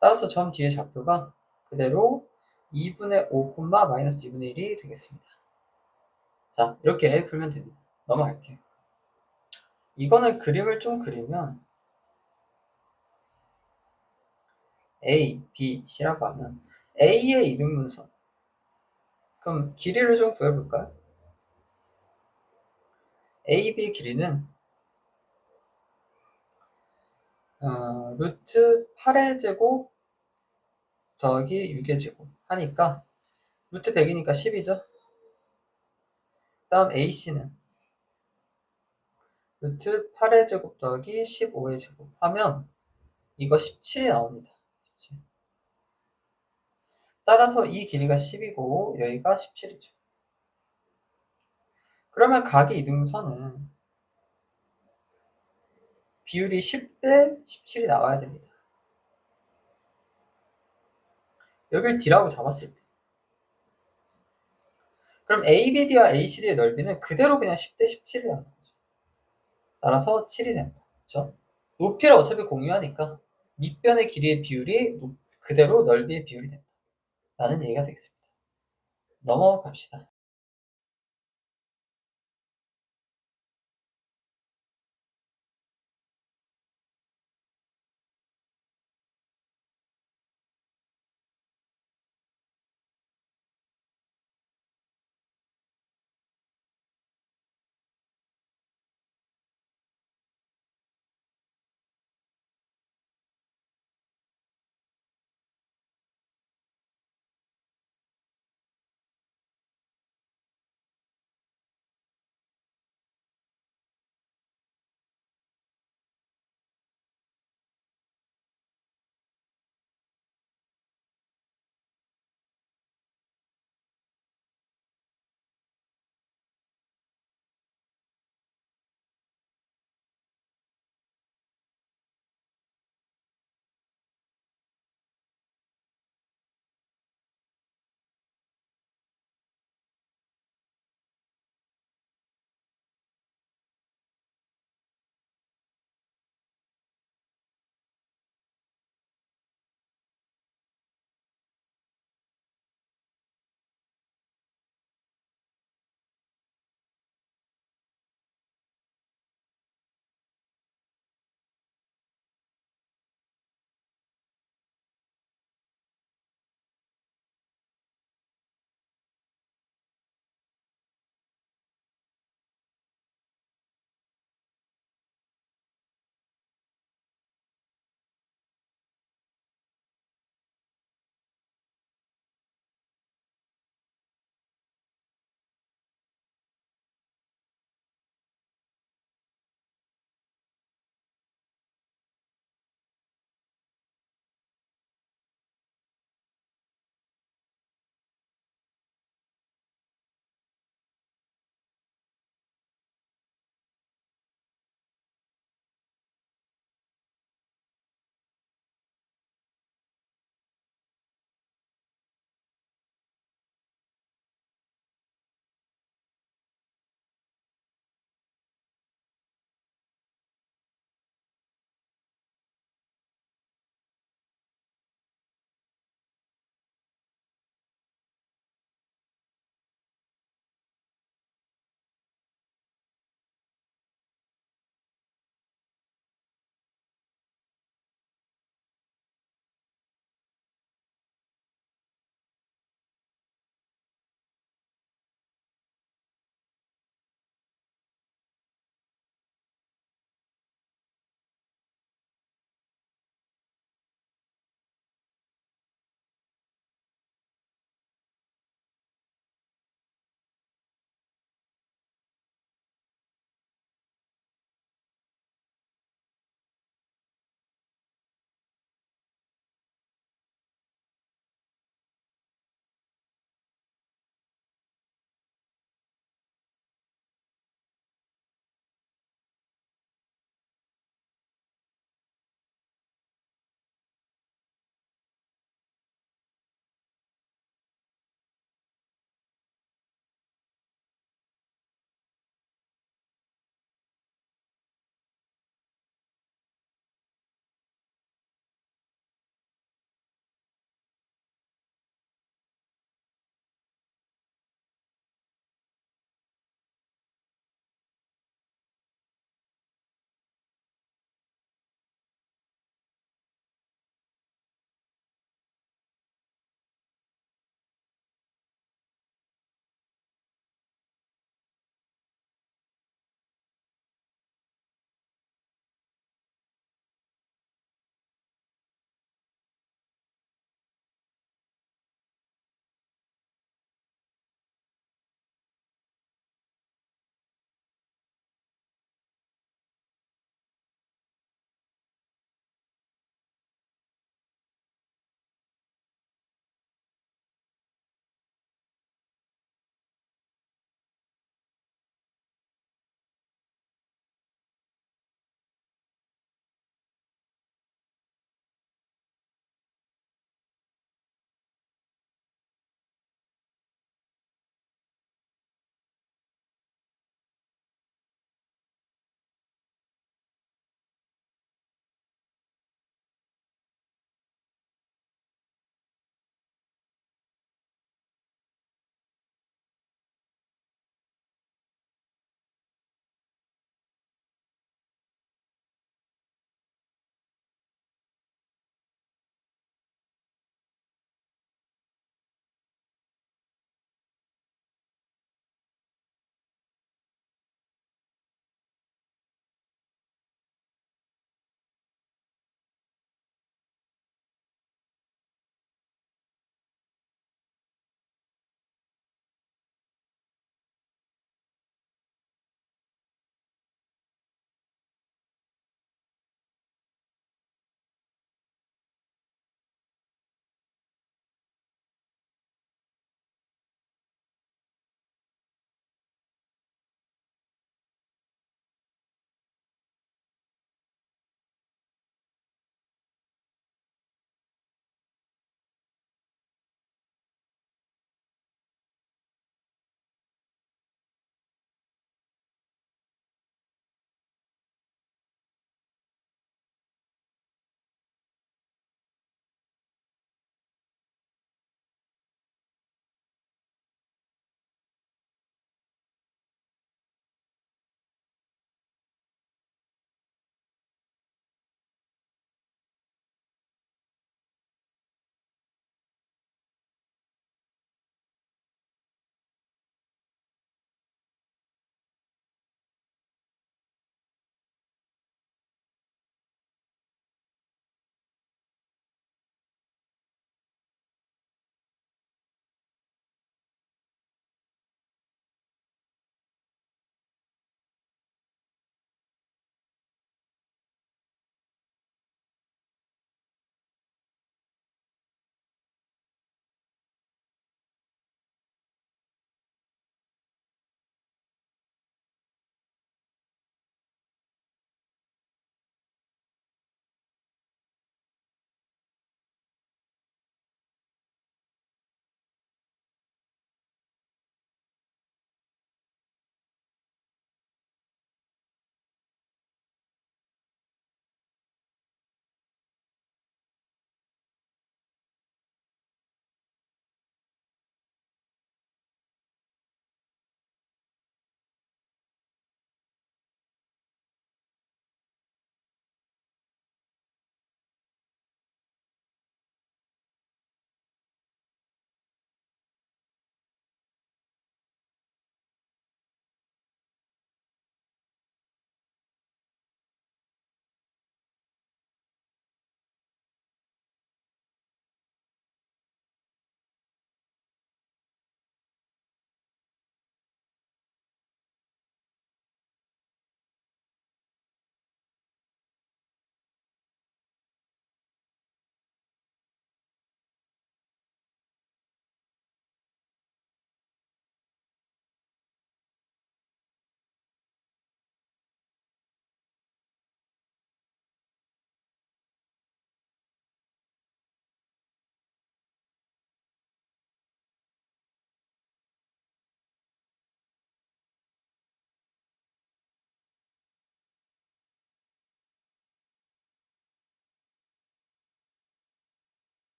따라서 점 뒤의 좌표가 그대로 2분의 5, 마이너스 2분의 1이 되겠습니다. 자, 이렇게 풀면 됩니다. 넘어갈게요. 이거는 그림을 좀 그리면 A, B, C라고 하면 A의 이등분선 그럼 길이를 좀 구해볼까요? AB 길이는 루트 8의 제곱 더하기 6의 제곱 하니까 루트 100이니까 10이죠. 다음 AC는 루트 8의 제곱 더하기 15의 제곱 하면 이거 17이 나옵니다. 17. 따라서 이 길이가 10이고 여기가 17이죠. 그러면 각의 이등분선은 비율이 10대 17이 나와야 됩니다. 여길 D라고 잡았을 때 그럼 ABD와 ACD의 넓이는 그대로 그냥 10대 17이라는 거죠. 따라서 7이 된다. 그렇죠? 높이를 어차피 공유하니까 밑변의 길이의 비율이 그대로 넓이의 비율이 된다. 라는 얘기가 되겠습니다. 넘어갑시다.